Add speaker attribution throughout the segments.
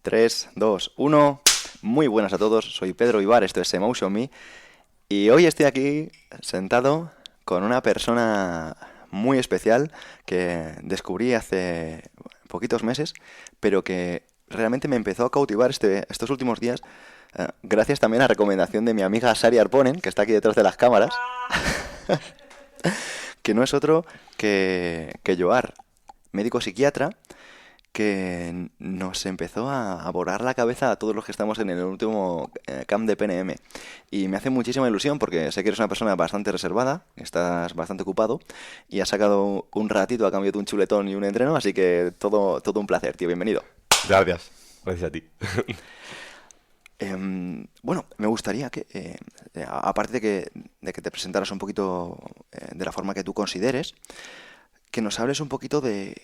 Speaker 1: 3, 2, 1. Muy buenas a todos, soy Pedro Ibar, esto es Emotion Me. Y hoy estoy aquí sentado con una persona muy especial que descubrí hace poquitos meses, pero que realmente me empezó a cautivar estos últimos días, gracias también a recomendación de mi amiga Sari Arponen, que está aquí detrás de las cámaras, que no es otro que Joar, médico psiquiatra, que nos empezó a volar la cabeza a todos los que estamos en el último camp de PNM. Y me hace muchísima ilusión porque sé que eres una persona bastante reservada, estás bastante ocupado y has sacado un ratito a cambio de un chuletón y un entreno, así que todo un placer, tío, bienvenido.
Speaker 2: Gracias, gracias a ti.
Speaker 1: Bueno, me gustaría que, aparte de que te presentaras un poquito de la forma que tú consideres, que nos hables un poquito de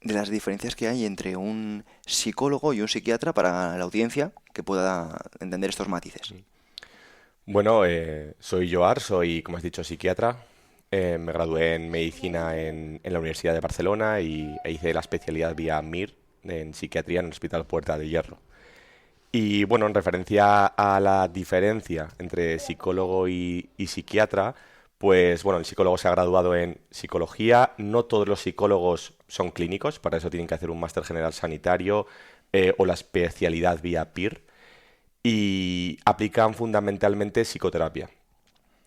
Speaker 1: las diferencias que hay entre un psicólogo y un psiquiatra para la audiencia que pueda entender estos matices.
Speaker 2: Bueno, soy Joar, soy, como has dicho, psiquiatra. Me gradué en medicina en la Universidad de Barcelona e hice la especialidad vía MIR en psiquiatría en el Hospital Puerta de Hierro. Y bueno, en referencia a la diferencia entre psicólogo y psiquiatra, pues bueno, el psicólogo se ha graduado en psicología. No todos los psicólogos son clínicos, para eso tienen que hacer un máster general sanitario o la especialidad vía PIR. Y aplican fundamentalmente psicoterapia.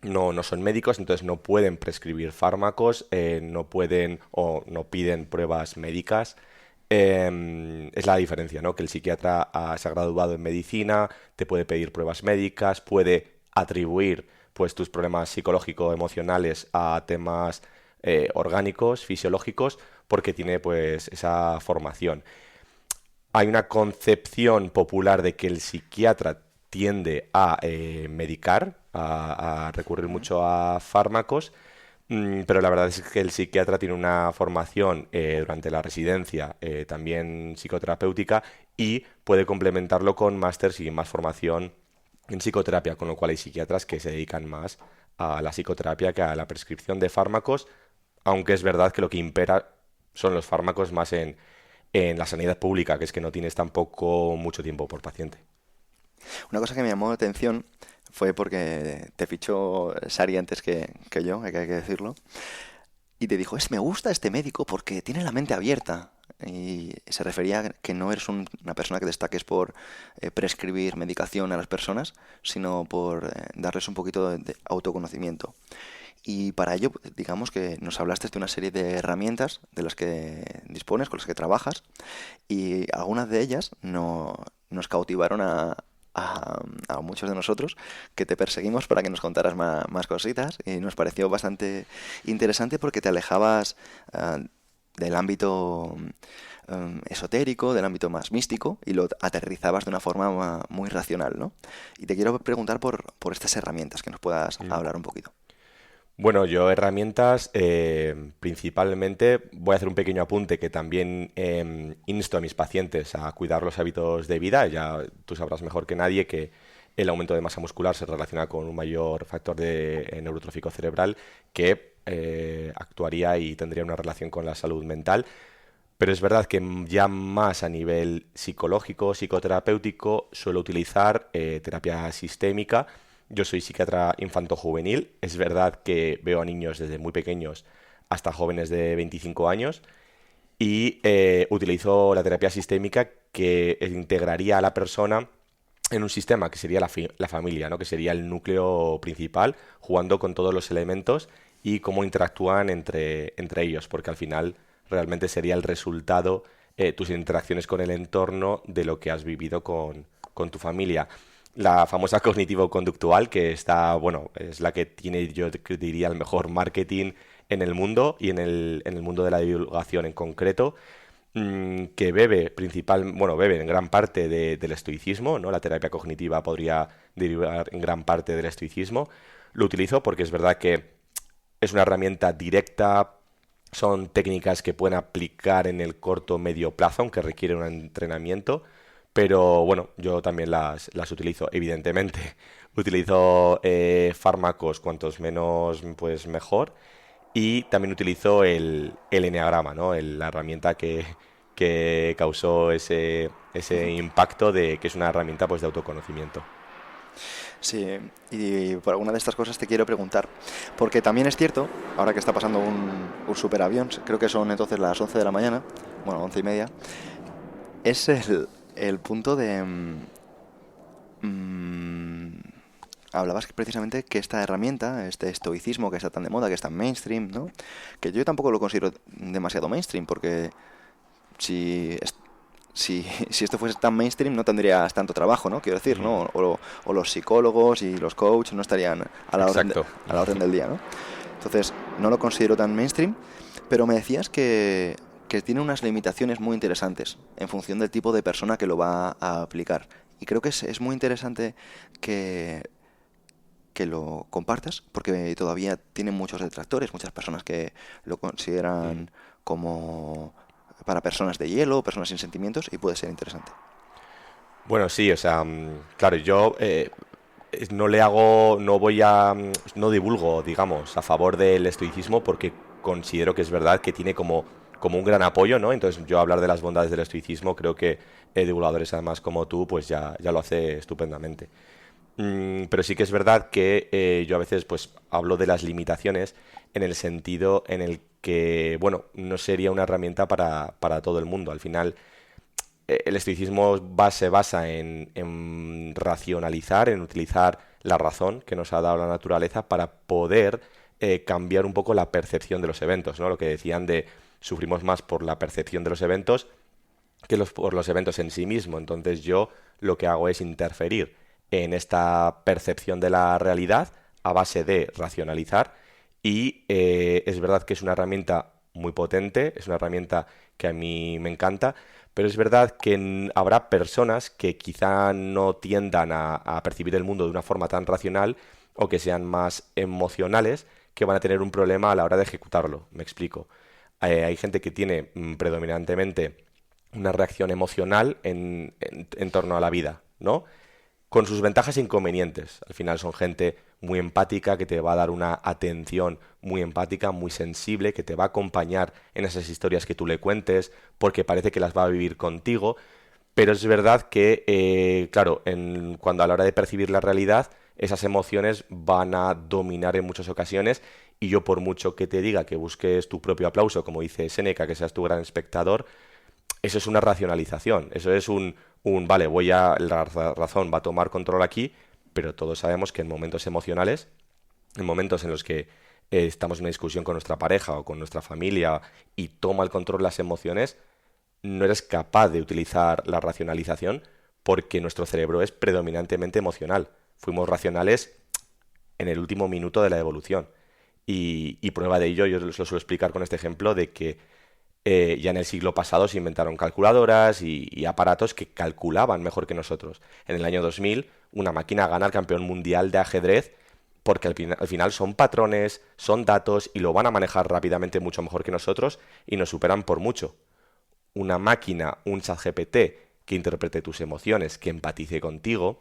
Speaker 2: No son médicos, entonces no pueden prescribir fármacos, no pueden o no piden pruebas médicas. Es la diferencia, ¿no? Que el psiquiatra se ha graduado en medicina, te puede pedir pruebas médicas, puede atribuir pues tus problemas psicológico-emocionales a temas orgánicos, fisiológicos, porque tiene pues esa formación. Hay una concepción popular de que el psiquiatra tiende a medicar, a recurrir mucho a fármacos, pero la verdad es que el psiquiatra tiene una formación durante la residencia, también psicoterapéutica, y puede complementarlo con másters y más formación en psicoterapia, con lo cual hay psiquiatras que se dedican más a la psicoterapia que a la prescripción de fármacos, aunque es verdad que lo que impera son los fármacos más en la sanidad pública, que es que no tienes tampoco mucho tiempo por paciente.
Speaker 1: Una cosa que me llamó la atención fue porque te fichó Sari antes que yo, hay que decirlo, y te dijo, me gusta este médico porque tiene la mente abierta. Y se refería a que no eres una persona que destaques por prescribir medicación a las personas, sino por darles un poquito de autoconocimiento. Y para ello, digamos que nos hablaste de una serie de herramientas de las que dispones, con las que trabajas, y algunas de ellas nos cautivaron a muchos de nosotros que te perseguimos para que nos contaras más cositas y nos pareció bastante interesante porque te alejabas del ámbito esotérico, del ámbito más místico y lo aterrizabas de una forma muy racional, ¿no? Y te quiero preguntar por estas herramientas, que nos puedas
Speaker 2: Mm.
Speaker 1: hablar un poquito.
Speaker 2: Bueno, yo herramientas, principalmente voy a hacer un pequeño apunte que también insto a mis pacientes a cuidar los hábitos de vida. Ya tú sabrás mejor que nadie que el aumento de masa muscular se relaciona con un mayor factor de neurotrófico cerebral que actuaría y tendría una relación con la salud mental. Pero es verdad que ya más a nivel psicológico, psicoterapéutico, suelo utilizar terapia sistémica. Yo soy psiquiatra infanto-juvenil. Es verdad que veo a niños desde muy pequeños hasta jóvenes de 25 años y utilizo la terapia sistémica que integraría a la persona en un sistema que sería la familia, ¿no? Que sería el núcleo principal, jugando con todos los elementos y cómo interactúan entre ellos, porque al final realmente sería el resultado, tus interacciones con el entorno de lo que has vivido con tu familia. La famosa cognitivo-conductual, que está, bueno, es la que tiene, yo diría, el mejor marketing en el mundo y en el mundo de la divulgación en concreto, que bebe en gran parte del estoicismo, ¿no? La terapia cognitiva podría derivar en gran parte del estoicismo. Lo utilizo porque es verdad que es una herramienta directa, son técnicas que pueden aplicar en el corto o medio plazo, aunque requieren un entrenamiento, pero bueno, yo también las utilizo, evidentemente. Utilizo fármacos cuantos menos, pues mejor. Y también utilizo el eneagrama, ¿no? La herramienta que causó ese impacto de que es una herramienta pues de autoconocimiento.
Speaker 1: Sí, y por alguna de estas cosas te quiero preguntar, porque también es cierto, ahora que está pasando un superavión, creo que son entonces las 11 de la mañana, bueno, 11:30, es el punto de... mm, hablabas precisamente que esta herramienta, este estoicismo que está tan de moda, que está en mainstream, ¿no? Que yo tampoco lo considero demasiado mainstream, porque si, si esto fuese tan mainstream no tendrías tanto trabajo, ¿no? Quiero decir,
Speaker 2: Mm,
Speaker 1: ¿no? O los psicólogos y los coaches no estarían a la orden
Speaker 2: exacto.
Speaker 1: a la orden del día, ¿no? Entonces, no lo considero tan mainstream, pero me decías que tiene unas limitaciones muy interesantes en función del tipo de persona que lo va a aplicar. Y creo que es muy interesante que, que lo compartas, porque todavía tiene muchos detractores, muchas personas que lo
Speaker 2: Mm.
Speaker 1: consideran como para personas de hielo, personas sin sentimientos, y puede ser interesante.
Speaker 2: Bueno, sí, o sea, claro, yo no le hago, no voy a, no divulgo, digamos, a favor del estoicismo porque considero que es verdad que tiene como un gran apoyo, ¿no? Entonces yo hablar de las bondades del estoicismo creo que divulgadores además como tú, pues ya lo hace estupendamente. Pero sí que es verdad que yo a veces pues hablo de las limitaciones en el sentido en el que, bueno, no sería una herramienta para todo el mundo. Al final el estoicismo se basa en racionalizar, en utilizar la razón que nos ha dado la naturaleza para poder cambiar un poco la percepción de los eventos, ¿no? Lo que decían de sufrimos más por la percepción de los eventos que por los eventos en sí mismo. Entonces yo lo que hago es interferir en esta percepción de la realidad a base de racionalizar y es verdad que es una herramienta muy potente, es una herramienta que a mí me encanta, pero es verdad que habrá personas que quizá no tiendan a percibir el mundo de una forma tan racional o que sean más emocionales que van a tener un problema a la hora de ejecutarlo. Me explico. Hay gente que tiene predominantemente una reacción emocional en torno a la vida, ¿no? Con sus ventajas e inconvenientes. Al final son gente muy empática, que te va a dar una atención muy empática, muy sensible, que te va a acompañar en esas historias que tú le cuentes, porque parece que las va a vivir contigo. Pero es verdad que, claro, cuando a la hora de percibir la realidad, esas emociones van a dominar en muchas ocasiones. Y yo, por mucho que te diga que busques tu propio aplauso, como dice Séneca, que seas tu gran espectador, eso es una racionalización, eso es vale, la razón va a tomar control aquí, pero todos sabemos que en momentos emocionales, en momentos en los que estamos en una discusión con nuestra pareja o con nuestra familia y toma el control las emociones, no eres capaz de utilizar la racionalización porque nuestro cerebro es predominantemente emocional. Fuimos racionales en el último minuto de la evolución. Y prueba de ello, yo lo suelo explicar con este ejemplo de que ya en el siglo pasado se inventaron calculadoras y aparatos que calculaban mejor que nosotros. En el año 2000, una máquina gana al campeón mundial de ajedrez porque al final son patrones, son datos y lo van a manejar rápidamente mucho mejor que nosotros y nos superan por mucho. Una máquina, un chat GPT que interprete tus emociones, que empatice contigo,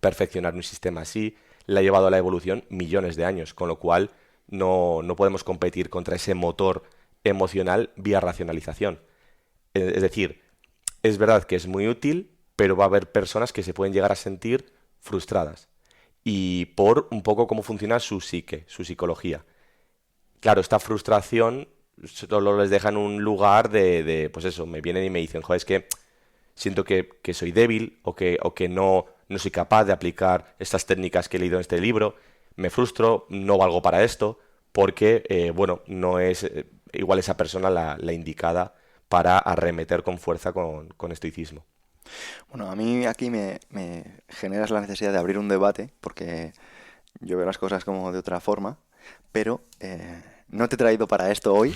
Speaker 2: perfeccionar un sistema así, le ha llevado a la evolución millones de años, con lo cual no podemos competir contra ese motor emocional vía racionalización. Es decir, es verdad que es muy útil, pero va a haber personas que se pueden llegar a sentir frustradas. Y por un poco cómo funciona su psique, su psicología. Claro, esta frustración solo les deja en un lugar pues eso, me vienen y me dicen, joder, es que siento que soy débil o que no soy capaz de aplicar estas técnicas que he leído en este libro, me frustro, no valgo para esto, porque, bueno, no es igual esa persona la indicada para arremeter con fuerza con estoicismo.
Speaker 1: Bueno, a mí aquí me generas la necesidad de abrir un debate, porque yo veo las cosas como de otra forma, pero no te he traído para esto hoy.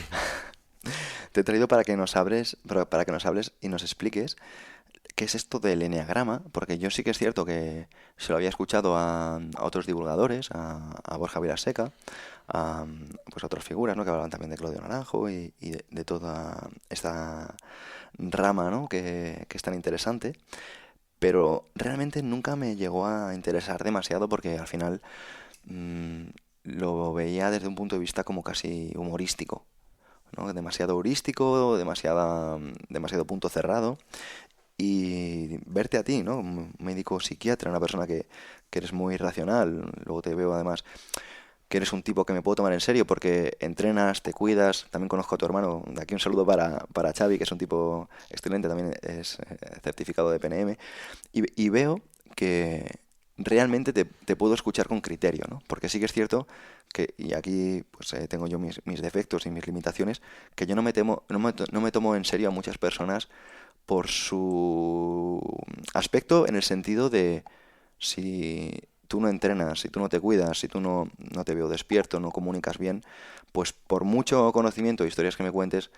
Speaker 1: Te he traído para que nos hables y nos expliques qué es esto del eneagrama, porque yo sí que es cierto que se lo había escuchado a otros divulgadores, a Borja Vilaseca, a, pues a otras figuras, ¿no? Que hablaban también de Claudio Naranjo y de toda esta rama, ¿no? Que es tan interesante, pero realmente nunca me llegó a interesar demasiado porque al final mm, lo veía desde un punto de vista como casi humorístico, ¿no? Demasiado heurístico, demasiado punto cerrado. y verte a ti, ¿no? Un médico psiquiatra, una persona que eres muy racional. Luego te veo además que eres un tipo que me puedo tomar en serio porque entrenas, te cuidas. También conozco a tu hermano. De aquí un saludo para Xavi, que es un tipo excelente, también es certificado de PNM. Y veo que realmente te puedo escuchar con criterio, ¿no? Porque sí que es cierto que, y aquí pues tengo yo mis defectos y mis limitaciones, que yo no me tomo en serio a muchas personas por su aspecto en el sentido de si tú no entrenas, si tú no te cuidas, si tú no te veo despierto, no comunicas bien, pues por mucho conocimiento e historias que me cuentes,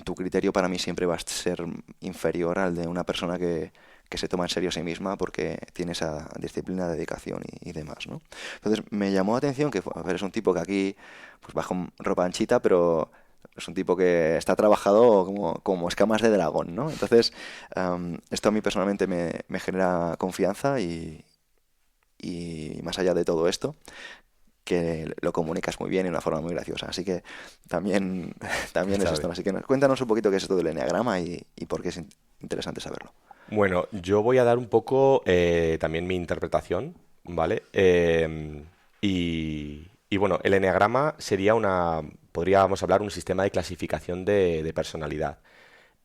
Speaker 1: tu criterio para mí siempre va a ser inferior al de una persona que se toma en serio a sí misma porque tiene esa disciplina, dedicación y demás, ¿no? Entonces me llamó la atención que a ver, es un tipo que aquí pues va con ropa anchita, pero es un tipo que está trabajado como escamas de dragón, ¿no? Entonces, esto a mí personalmente me genera confianza y más allá de todo esto, que lo comunicas muy bien y de una forma muy graciosa. Así que también, también es
Speaker 2: Está
Speaker 1: esto.
Speaker 2: bien.
Speaker 1: Así que cuéntanos un poquito qué es esto del eneagrama y por qué es interesante saberlo.
Speaker 2: Bueno, yo voy a dar un poco también mi interpretación, ¿vale? Y bueno, el eneagrama sería podríamos hablar, un sistema de clasificación de personalidad.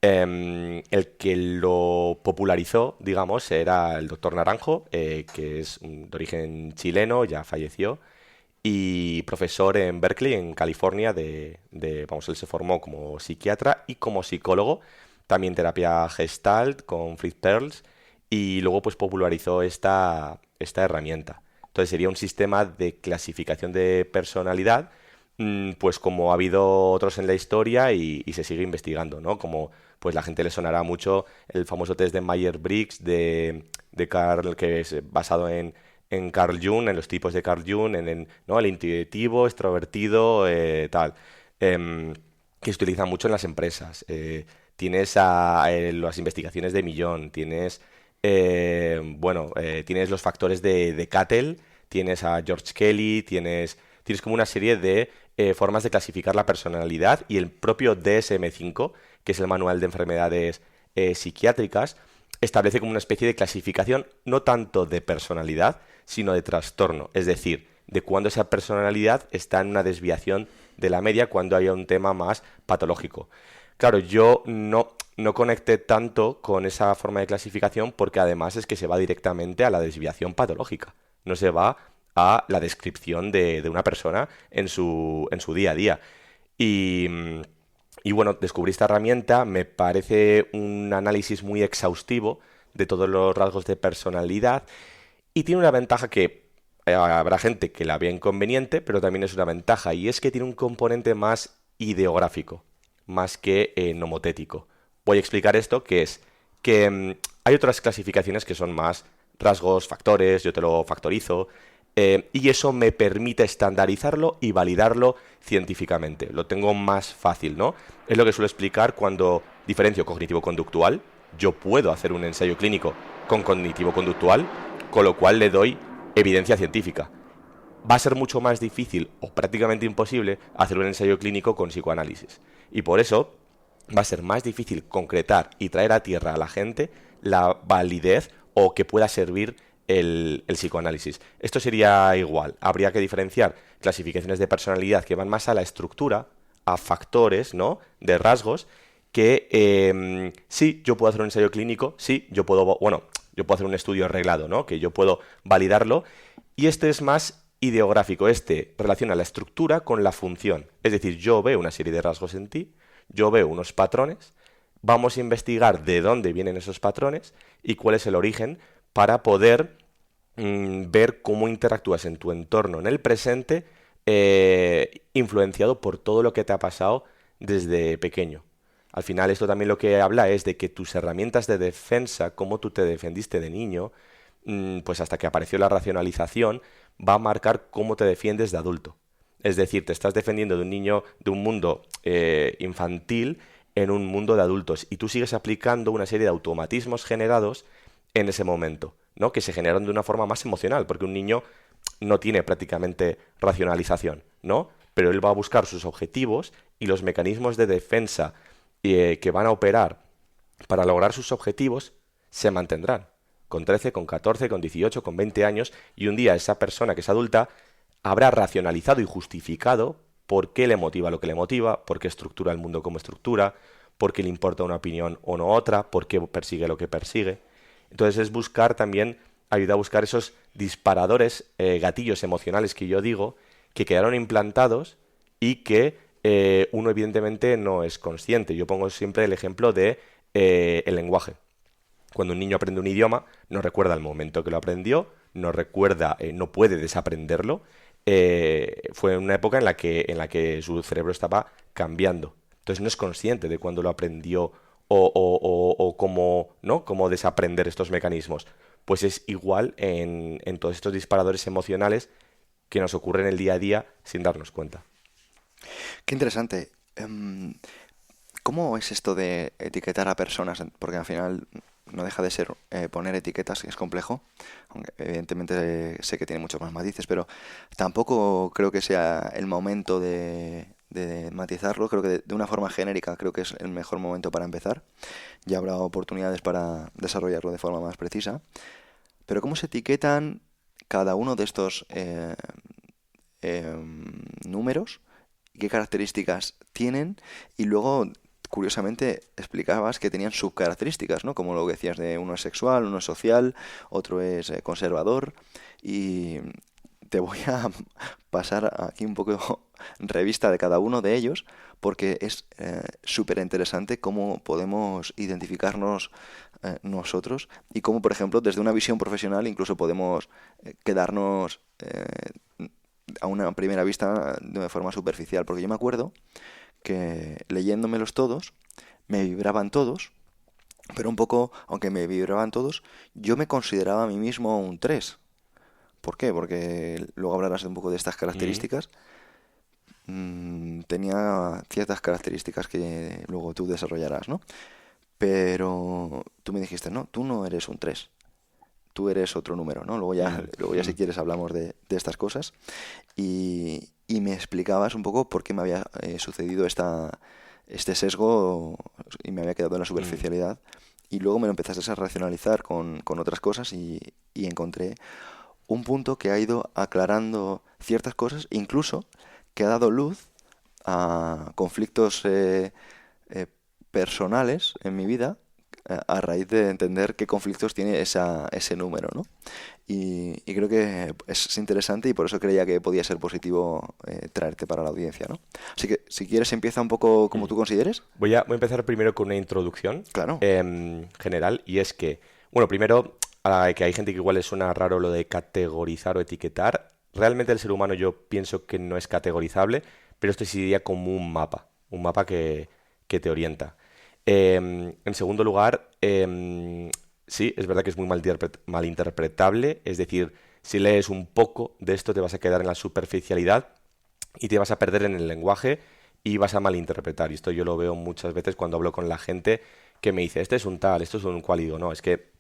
Speaker 2: El que lo popularizó, digamos, era el doctor Naranjo, que es de origen chileno, ya falleció, y profesor en Berkeley, en California, vamos, él se formó como psiquiatra y como psicólogo, también terapia Gestalt con Fritz Perls, y luego pues popularizó esta herramienta. Entonces sería un sistema de clasificación de personalidad, pues como ha habido otros en la historia y se sigue investigando, ¿no? Como pues la gente le sonará mucho el famoso test de Myers-Briggs de Carl, que es basado en Carl Jung, en los tipos de Carl Jung, ¿no? El intuitivo, extrovertido, tal, que se utiliza mucho en las empresas. Tienes las investigaciones de Millón, tienes los factores de Cattell, tienes a George Kelly, tienes como una serie de formas de clasificar la personalidad, y el propio DSM-5, que es el Manual de Enfermedades Psiquiátricas, establece como una especie de clasificación no tanto de personalidad, sino de trastorno, es decir, de cuando esa personalidad está en una desviación de la media, cuando haya un tema más patológico. Claro, yo no conecté tanto con esa forma de clasificación porque además es que se va directamente a la desviación patológica, no se va a la descripción de una persona en su día a día. Y, y bueno, descubrí esta herramienta, me parece un análisis muy exhaustivo de todos los rasgos de personalidad, y tiene una ventaja que habrá gente que la vea inconveniente, pero también es una ventaja, y es que tiene un componente más ideográfico, más que nomotético. Voy a explicar esto, que es que hay otras clasificaciones que son más rasgos, factores, yo te lo factorizo, y eso me permite estandarizarlo y validarlo científicamente. Lo tengo más fácil, ¿no? Es lo que suelo explicar cuando diferencio cognitivo-conductual. Yo puedo hacer un ensayo clínico con cognitivo-conductual, con lo cual le doy evidencia científica. Va a ser mucho más difícil o prácticamente imposible hacer un ensayo clínico con psicoanálisis. Y por eso va a ser más difícil concretar y traer a tierra a la gente la validez o que pueda servir el psicoanálisis. Esto sería igual. Habría que diferenciar clasificaciones de personalidad que van más a la estructura, a factores, ¿no? De rasgos, que sí, yo puedo hacer un ensayo clínico, sí, yo puedo hacer un estudio arreglado, ¿no? Que yo puedo validarlo. Y este es más ideográfico. Este relaciona la estructura con la función. Es decir, yo veo una serie de rasgos en ti, yo veo unos patrones, vamos a investigar de dónde vienen esos patrones y cuál es el origen para poder ver cómo interactúas en tu entorno en el presente, influenciado por todo lo que te ha pasado desde pequeño. Al final esto también lo que habla es de que tus herramientas de defensa, cómo tú te defendiste de niño, pues hasta que apareció la racionalización, va a marcar cómo te defiendes de adulto. Es decir, te estás defendiendo de un niño, de un mundo infantil, en un mundo de adultos, y tú sigues aplicando una serie de automatismos generados en ese momento, ¿no? Que se generan de una forma más emocional, porque un niño no tiene prácticamente racionalización, ¿no? Pero él va a buscar sus objetivos y los mecanismos de defensa que van a operar para lograr sus objetivos se mantendrán con 13, con 14, con 18, con 20 años, y un día esa persona que es adulta habrá racionalizado y justificado por qué le motiva lo que le motiva, por qué estructura el mundo como estructura, por qué le importa una opinión o no otra, por qué persigue lo que persigue. Entonces es buscar también, ayuda a buscar esos disparadores, gatillos emocionales que yo digo, que quedaron implantados y que uno evidentemente no es consciente. Yo pongo siempre el ejemplo de el lenguaje. Cuando un niño aprende un idioma, no recuerda el momento que lo aprendió, no recuerda, no puede desaprenderlo. Fue una época en la que su cerebro estaba cambiando. Entonces no es consciente de cuándo lo aprendió o cómo, ¿no? Cómo desaprender estos mecanismos. Pues es igual en todos estos disparadores emocionales que nos ocurren en el día a día sin darnos cuenta.
Speaker 1: Qué interesante. ¿Cómo es esto de etiquetar a personas? Porque al final no deja de ser poner etiquetas, que es complejo, aunque evidentemente sé que tiene muchos más matices, pero tampoco creo que sea el momento de matizarlo. Creo que de una forma genérica creo que es el mejor momento para empezar. Ya habrá oportunidades para desarrollarlo de forma más precisa. Pero ¿cómo se etiquetan cada uno de estos números? ¿Qué características tienen? Y luego, curiosamente, explicabas que tenían subcaracterísticas, ¿no? Como lo que decías de uno es sexual, uno es social, otro es conservador. Y te voy a pasar aquí un poco revista de cada uno de ellos, porque es súper interesante cómo podemos identificarnos nosotros y cómo, por ejemplo, desde una visión profesional incluso podemos quedarnos a una primera vista de forma superficial. Porque yo me acuerdo que leyéndomelos todos, me vibraban todos, pero un poco, aunque me vibraban todos, yo me consideraba a mí mismo un 3. ¿Por qué? Porque luego hablarás un poco de estas
Speaker 2: Mm.
Speaker 1: características. Tenía ciertas características que luego tú desarrollarás, ¿no? Pero tú me dijiste, no, tú no eres un 3, tú eres otro número, ¿no?
Speaker 2: Mm.
Speaker 1: Luego ya si
Speaker 2: Mm.
Speaker 1: quieres hablamos de estas cosas. Y me explicabas un poco por qué me había sucedido este sesgo y me había quedado en la
Speaker 2: Mm.
Speaker 1: superficialidad. Y luego me lo empezaste a racionalizar con otras cosas y encontré un punto que ha ido aclarando ciertas cosas, incluso que ha dado luz a conflictos eh, personales en mi vida a raíz de entender qué conflictos tiene ese número, ¿no? Y creo que es interesante y por eso creía que podía ser positivo traerte para la audiencia, ¿no? Así que si quieres empieza un poco como
Speaker 2: Mm.
Speaker 1: tú consideres.
Speaker 2: Voy a empezar primero con una introducción
Speaker 1: Claro.
Speaker 2: general, y es que, bueno, primero, que hay gente que igual le suena raro lo de categorizar o etiquetar. Realmente el ser humano yo pienso que no es categorizable, pero esto sí sería como un mapa que te orienta. En segundo lugar, sí, es verdad que es muy malinterpretable, es decir, si lees un poco de esto te vas a quedar en la superficialidad y te vas a perder en el lenguaje y vas a malinterpretar. Y esto yo lo veo muchas veces cuando hablo con la gente que me dice, este es un tal, esto es un cual, y digo, no, es que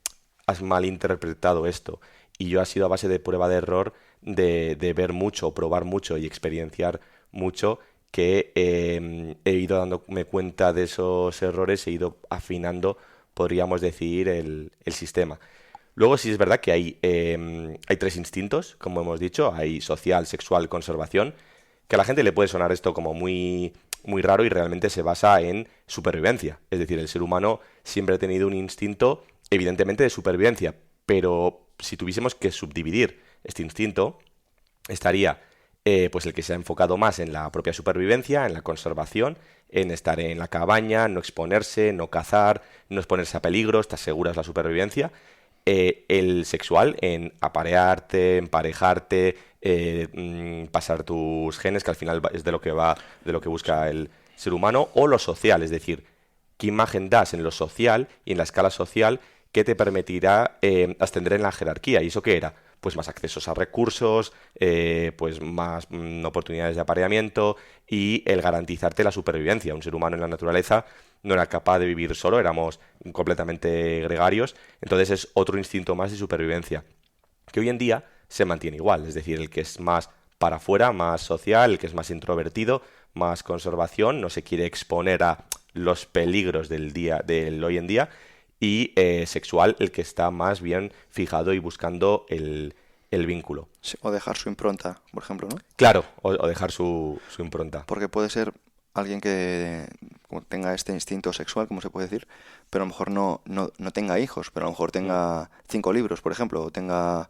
Speaker 2: has malinterpretado esto. Y yo ha sido a base de prueba de error, de ver mucho, probar mucho y experienciar mucho, que he ido dándome cuenta de esos errores, he ido afinando, podríamos decir, el sistema. Luego sí es verdad que hay tres instintos, como hemos dicho, hay social, sexual, conservación, que a la gente le puede sonar esto como muy, muy raro y realmente se basa en supervivencia. Es decir, el ser humano siempre ha tenido un instinto, evidentemente, de supervivencia, pero si tuviésemos que subdividir este instinto, estaría pues el que se ha enfocado más en la propia supervivencia, en la conservación, en estar en la cabaña, no exponerse, no cazar, no exponerse a peligros, te aseguras la supervivencia. El sexual en aparearte, emparejarte, pasar tus genes, que al final es de lo que va, de lo que busca el ser humano, o lo social, es decir, qué imagen das en lo social y en la escala social que te permitirá ascender en la jerarquía. ¿Y eso qué era? Pues más accesos a recursos, pues más oportunidades de apareamiento y el garantizarte la supervivencia. Un ser humano en la naturaleza no era capaz de vivir solo, éramos completamente gregarios, entonces es otro instinto más de supervivencia, que hoy en día se mantiene igual, es decir, el que es más para afuera, más social, el que es más introvertido, más conservación, no se quiere exponer a los peligros del hoy en día, y sexual el que está más bien fijado y buscando el vínculo.
Speaker 1: Sí, o dejar su impronta, por ejemplo, ¿no?
Speaker 2: Claro, o dejar su impronta.
Speaker 1: Porque puede ser alguien que como tenga este instinto sexual, como se puede decir, pero a lo mejor no tenga hijos, pero a lo mejor
Speaker 2: Mm.
Speaker 1: tenga 5 libros, por ejemplo, o tenga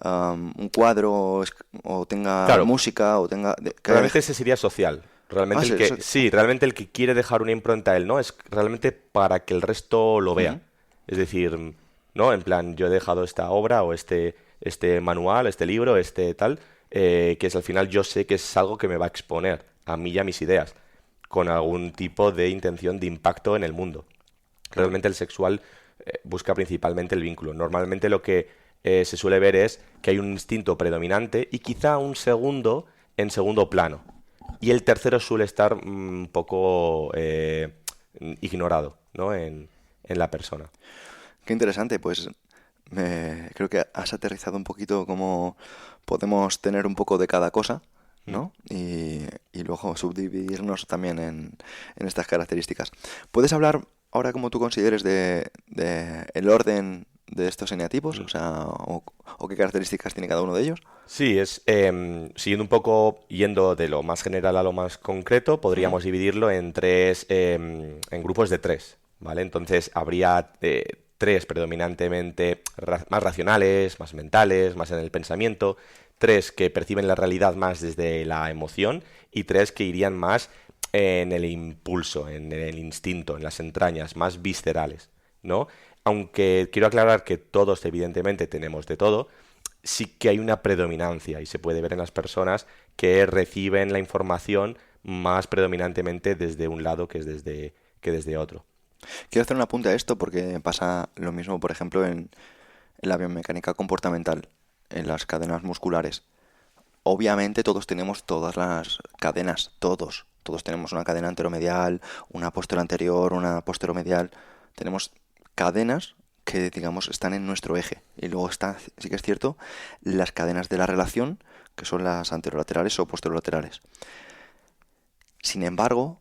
Speaker 1: un cuadro, o tenga
Speaker 2: Claro,
Speaker 1: música, o tenga...
Speaker 2: realmente ese sería social. Realmente el
Speaker 1: Sí,
Speaker 2: que, sí, realmente el que quiere dejar una impronta él, ¿no? Es realmente para que el resto lo
Speaker 1: ujú.
Speaker 2: vea. Es decir, ¿no? En plan, yo he dejado esta obra o este manual, este libro, este tal, que es al final yo sé que es algo que me va a exponer a mí y a mis ideas, con algún tipo de intención de impacto en el mundo.
Speaker 1: Claro.
Speaker 2: Realmente el sexual busca principalmente el vínculo. Normalmente lo que se suele ver es que hay un instinto predominante y quizá un segundo en segundo plano. Y el tercero suele estar un poco ignorado, ¿no? En la persona.
Speaker 1: Qué interesante, pues creo que has aterrizado un poquito cómo podemos tener un poco de cada cosa,
Speaker 2: Mm.
Speaker 1: ¿no? Y luego subdividirnos también en estas características. ¿Puedes hablar ahora como tú consideres de el orden de estos eneatipos? O
Speaker 2: Mm.
Speaker 1: sea, o qué características tiene cada uno de ellos.
Speaker 2: Sí, es siguiendo un poco, yendo de lo más general a lo más concreto,
Speaker 1: Ujú.
Speaker 2: podríamos dividirlo en tres, en grupos de tres, ¿vale? Entonces habría tres predominantemente más racionales, más mentales, más en el pensamiento, tres que perciben la realidad más desde la emoción y tres que irían más en el impulso, en el instinto, en las entrañas, más viscerales, ¿no? Aunque quiero aclarar que todos evidentemente tenemos de todo, sí que hay una predominancia y se puede ver en las personas que reciben la información más predominantemente desde un lado que desde otro.
Speaker 1: Quiero hacer un apunte a esto porque pasa lo mismo, por ejemplo, en la biomecánica comportamental, en las cadenas musculares. Obviamente todos tenemos todas las cadenas, todos. Todos tenemos una cadena anteromedial, una posterior anterior, una posteromedial. Tenemos cadenas que, digamos, están en nuestro eje. Y luego está, sí que es cierto, las cadenas de la relación, que son las anterolaterales o posterolaterales. Sin embargo,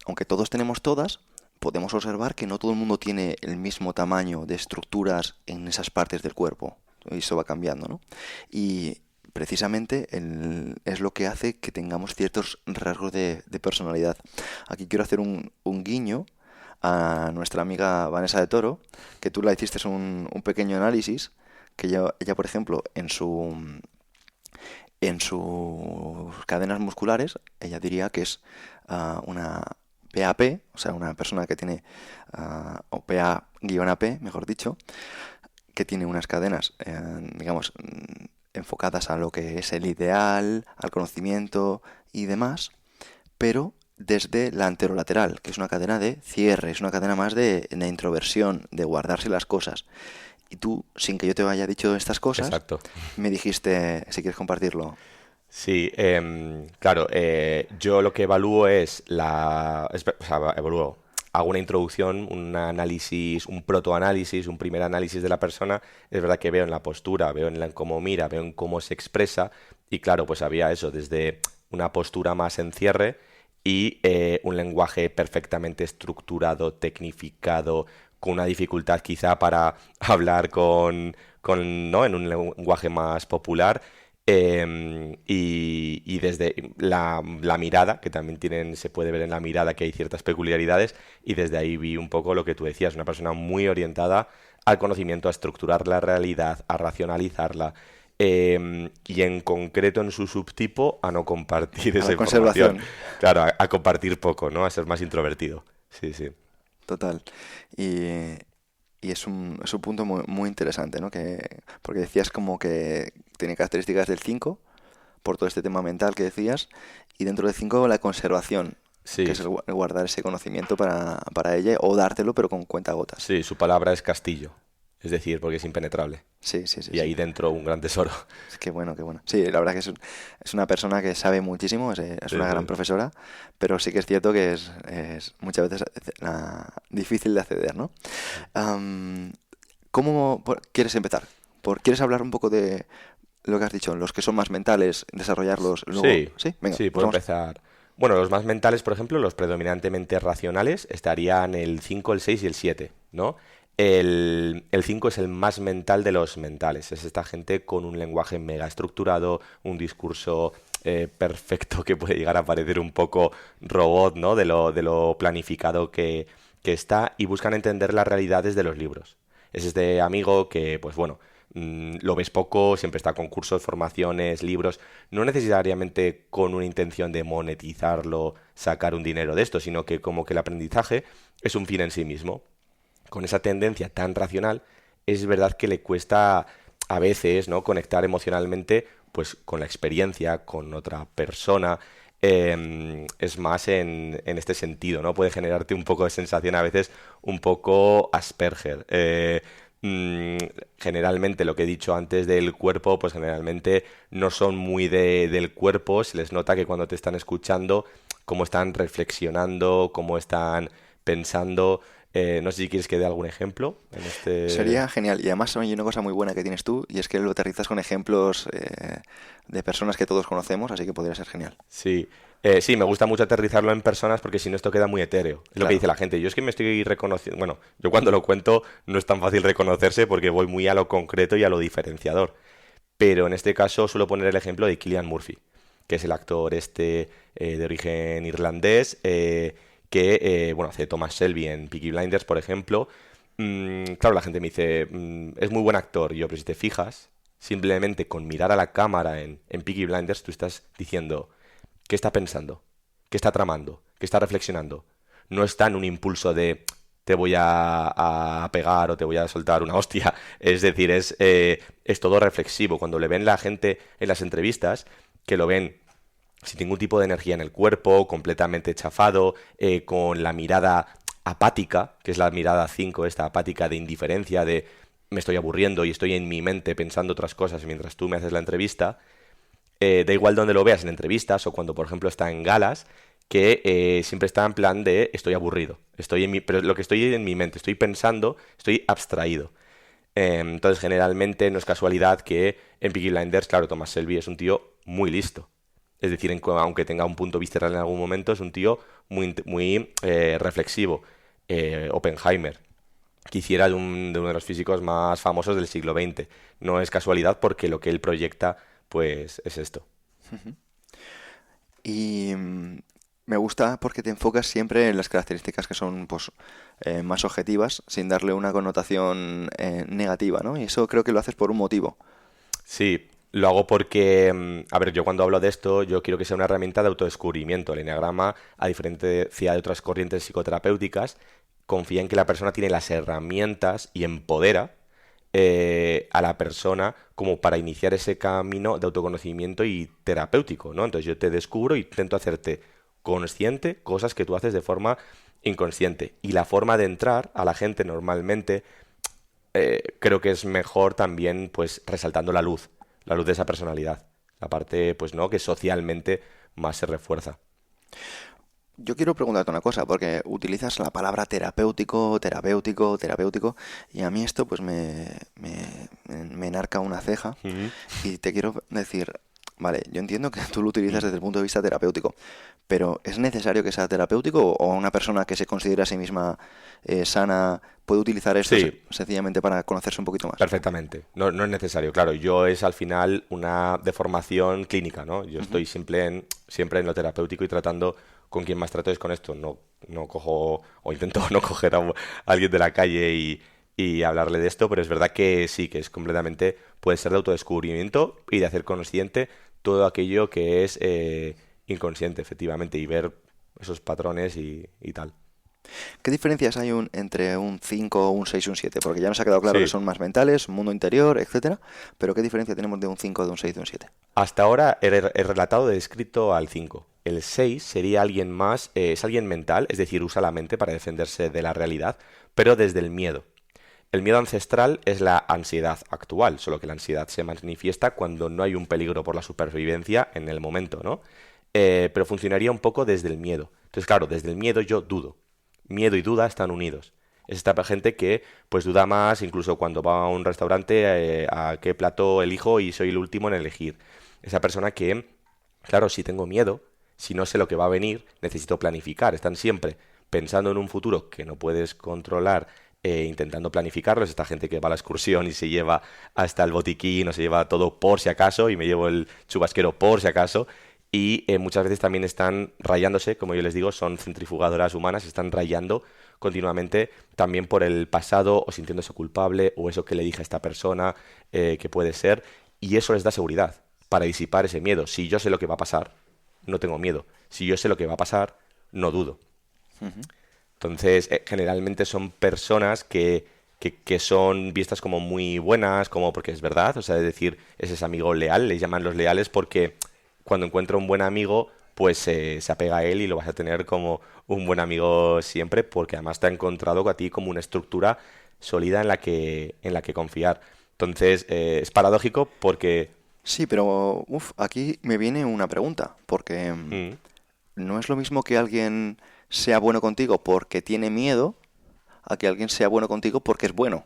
Speaker 1: aunque todos tenemos todas, podemos observar que no todo el mundo tiene el mismo tamaño de estructuras en esas partes del cuerpo. Y eso va cambiando, ¿no? Y precisamente es lo que hace que tengamos ciertos rasgos de personalidad. Aquí quiero hacer un guiño a nuestra amiga Vanessa de Toro, que tú la hiciste un pequeño análisis, que ella, por ejemplo, en sus cadenas musculares, ella diría que es una PAP, o sea, una persona que tiene, o PA-AP, mejor dicho, que tiene unas cadenas, digamos, enfocadas a lo que es el ideal, al conocimiento y demás, pero desde la anterolateral, que es una cadena de cierre, es una cadena más de introversión, de guardarse las cosas. Y tú, sin que yo te haya dicho estas cosas,
Speaker 2: Exacto.
Speaker 1: me dijiste si quieres compartirlo.
Speaker 2: Sí, claro, yo lo que evalúo o sea, hago una introducción, un análisis, un protoanálisis, un primer análisis de la persona. Es verdad que veo en la postura, veo en cómo mira, veo en cómo se expresa, y claro, pues había eso, desde una postura más en cierre y un lenguaje perfectamente estructurado, tecnificado, con una dificultad quizá para hablar ¿no? En un lenguaje más popular. Y desde la mirada, que también se puede ver en la mirada que hay ciertas peculiaridades, y desde ahí vi un poco lo que tú decías, una persona muy orientada al conocimiento, a estructurar la realidad, a racionalizarla, y en concreto en su subtipo a no compartir
Speaker 1: A
Speaker 2: esa
Speaker 1: la
Speaker 2: información.
Speaker 1: conservación,
Speaker 2: Claro, a compartir poco, ¿no? A ser más introvertido. Sí, sí.
Speaker 1: total. Y, y es un punto muy, muy interesante, ¿no? Porque decías como que tiene características del 5 por todo este tema mental que decías, y dentro del 5 la conservación, que
Speaker 2: Sí,
Speaker 1: es el guardar ese conocimiento para ella, o dártelo pero con cuentagotas.
Speaker 2: sí, su palabra es castillo, es decir, porque es impenetrable.
Speaker 1: Sí, sí, sí,
Speaker 2: Y
Speaker 1: sí.
Speaker 2: ahí dentro un gran tesoro.
Speaker 1: Es que bueno, qué bueno. Sí, la verdad que es una persona que sabe muchísimo, es
Speaker 2: Sí,
Speaker 1: una gran
Speaker 2: sí.
Speaker 1: profesora, pero sí que es cierto que es muchas veces difícil de acceder, ¿no? Am, quieres empezar? ¿Quieres hablar un poco de lo que has dicho, los que son más mentales, desarrollarlos luego?
Speaker 2: Sí,
Speaker 1: Sí, venga,
Speaker 2: sí,
Speaker 1: pues
Speaker 2: puedo
Speaker 1: vamos.
Speaker 2: empezar. Bueno, los más mentales, por ejemplo, los predominantemente racionales, estarían el 5, el 6 y el 7, ¿no? El 5 es el más mental de los mentales. Es esta gente con un lenguaje mega estructurado, un discurso perfecto que puede llegar a parecer un poco robot, ¿no? De lo planificado que está y buscan entender las realidades de los libros. Es este amigo que, pues bueno, lo ves poco, siempre está con cursos, formaciones, libros, no necesariamente con una intención de monetizarlo, sacar un dinero de esto, sino que como que el aprendizaje es un fin en sí mismo. Con esa tendencia tan racional, es verdad que le cuesta a veces, ¿no? Conectar emocionalmente, pues con la experiencia, con otra persona. Es más en este sentido, ¿no? Puede generarte un poco de sensación a veces un poco Asperger. Mm, Generalmente lo que he dicho antes del cuerpo, pues generalmente no son muy del cuerpo, se les nota que cuando te están escuchando, cómo están reflexionando, cómo están pensando. No sé si quieres que dé algún ejemplo en este...
Speaker 1: Sería genial. Y además hay una cosa muy buena que tienes tú, y es que lo aterrizas con ejemplos de personas que todos conocemos, así que podría ser genial.
Speaker 2: Sí, sí, me gusta mucho aterrizarlo en personas porque si no esto queda muy etéreo. Es lo que
Speaker 1: Claro.
Speaker 2: dice la gente. Yo es que me estoy reconociendo... Bueno, yo cuando lo cuento no es tan fácil reconocerse porque voy muy a lo concreto y a lo diferenciador. Pero en este caso suelo poner el ejemplo de Cillian Murphy, que es el actor este de origen irlandés, que bueno, hace Thomas Shelby en Peaky Blinders, por ejemplo. Claro, la gente me dice, es muy buen actor. Y yo, pero si te fijas, simplemente con mirar a la cámara en Peaky Blinders, tú estás diciendo, ¿qué está pensando? ¿Qué está tramando? ¿Qué está reflexionando? No está en un impulso de te voy a pegar o te voy a soltar una hostia. Es decir, es todo reflexivo. Cuando le ven la gente en las entrevistas, que lo ven sin ningún tipo de energía en el cuerpo, completamente chafado, con la mirada apática, que es la mirada 5 esta apática de indiferencia, de me estoy aburriendo y estoy en mi mente pensando otras cosas mientras tú me haces la entrevista. Da igual donde lo veas en entrevistas o cuando, por ejemplo, está en galas, que siempre está en plan de estoy aburrido, pero lo que estoy en mi mente, estoy pensando, estoy abstraído. Entonces, generalmente no es casualidad que en Peaky Blinders, claro, Thomas Shelby es un tío muy listo. Es decir, aunque tenga un punto visceral en algún momento, es un tío muy reflexivo. Oppenheimer, que hiciera de uno de los físicos más famosos del siglo XX. No es casualidad porque lo que él proyecta, pues, es esto.
Speaker 1: Y me gusta porque te enfocas siempre en las características que son pues, más objetivas, sin darle una connotación negativa, ¿no? Y eso creo que lo haces por un motivo.
Speaker 2: Sí, lo hago porque, a ver, yo cuando hablo de esto, yo quiero que sea una herramienta de autodescubrimiento. El eneagrama, a diferencia de otras corrientes psicoterapéuticas, confía en que la persona tiene las herramientas y empodera a la persona como para iniciar ese camino de autoconocimiento y terapéutico, ¿no? Entonces yo te descubro y intento hacerte consciente cosas que tú haces de forma inconsciente. Y la forma de entrar a la gente normalmente creo que es mejor también pues resaltando la luz de esa personalidad, la parte pues no que socialmente más se refuerza.
Speaker 1: Yo quiero preguntarte una cosa, porque utilizas la palabra terapéutico, terapéutico, terapéutico, y a mí esto pues me enarca una ceja,
Speaker 2: Ujú.
Speaker 1: y te quiero decir, vale, yo entiendo que tú lo utilizas desde el punto de vista terapéutico, pero ¿es necesario que sea terapéutico o una persona que se considera a sí misma sana puede utilizar esto
Speaker 2: Sí,
Speaker 1: sencillamente para conocerse un poquito más?
Speaker 2: perfectamente. No, no es necesario, claro. Yo es al final una deformación clínica, ¿no? Yo
Speaker 1: Ujú.
Speaker 2: estoy siempre en lo terapéutico y tratando con quien más trato es con esto. No, no cojo o intento no coger a alguien de la calle y hablarle de esto, pero es verdad que sí, que es completamente, puede ser de autodescubrimiento y de hacer consciente todo aquello que es inconsciente, efectivamente, y ver esos patrones y tal.
Speaker 1: ¿Qué diferencias hay entre un 5, un 6 y un 7? Porque ya nos ha quedado claro que
Speaker 2: Sí,
Speaker 1: son más mentales, mundo interior, etcétera, pero ¿qué diferencia tenemos de un 5, de un 6 y de un 7?
Speaker 2: hasta ahora he relatado, he descrito al 5. El 6 sería alguien más, es alguien mental, es decir, usa la mente para defenderse de la realidad, pero desde el miedo. El miedo ancestral es la ansiedad actual, solo que la ansiedad se manifiesta cuando no hay un peligro por la supervivencia en el momento, ¿no? Pero funcionaría un poco desde el miedo. Entonces, claro, desde el miedo yo dudo. Miedo y duda están unidos. Es esta gente que pues duda más, incluso cuando va a un restaurante, a qué plato elijo y soy el último en elegir. Esa persona que, claro, si tengo miedo, Si no sé lo que va a venir, necesito planificar. Están siempre pensando en un futuro que no puedes controlar, intentando planificarlo. Es esta gente que va a la excursión y se lleva hasta el botiquín o se lleva todo por si acaso y me llevo el chubasquero por si acaso. Y muchas veces también están rayándose, como yo les digo, son centrifugadoras humanas, están rayando continuamente también por el pasado o sintiéndose culpable o eso que le dije a esta persona que puede ser. Y eso les da seguridad para disipar ese miedo. Si yo sé lo que va a pasar, no tengo miedo. Si yo sé lo que va a pasar, no dudo.
Speaker 1: Ujú.
Speaker 2: Entonces, generalmente son personas que son vistas como muy buenas, como porque es verdad, o sea, es decir, es ese amigo leal, les llaman los leales porque cuando encuentra un buen amigo, pues se apega a él y lo vas a tener como un buen amigo siempre, porque además te ha encontrado a ti como una estructura sólida en la que confiar. Entonces, es paradójico porque...
Speaker 1: Sí, pero aquí me viene una pregunta, porque
Speaker 2: mm,
Speaker 1: no es lo mismo que alguien sea bueno contigo porque tiene miedo a que alguien sea bueno contigo porque es bueno.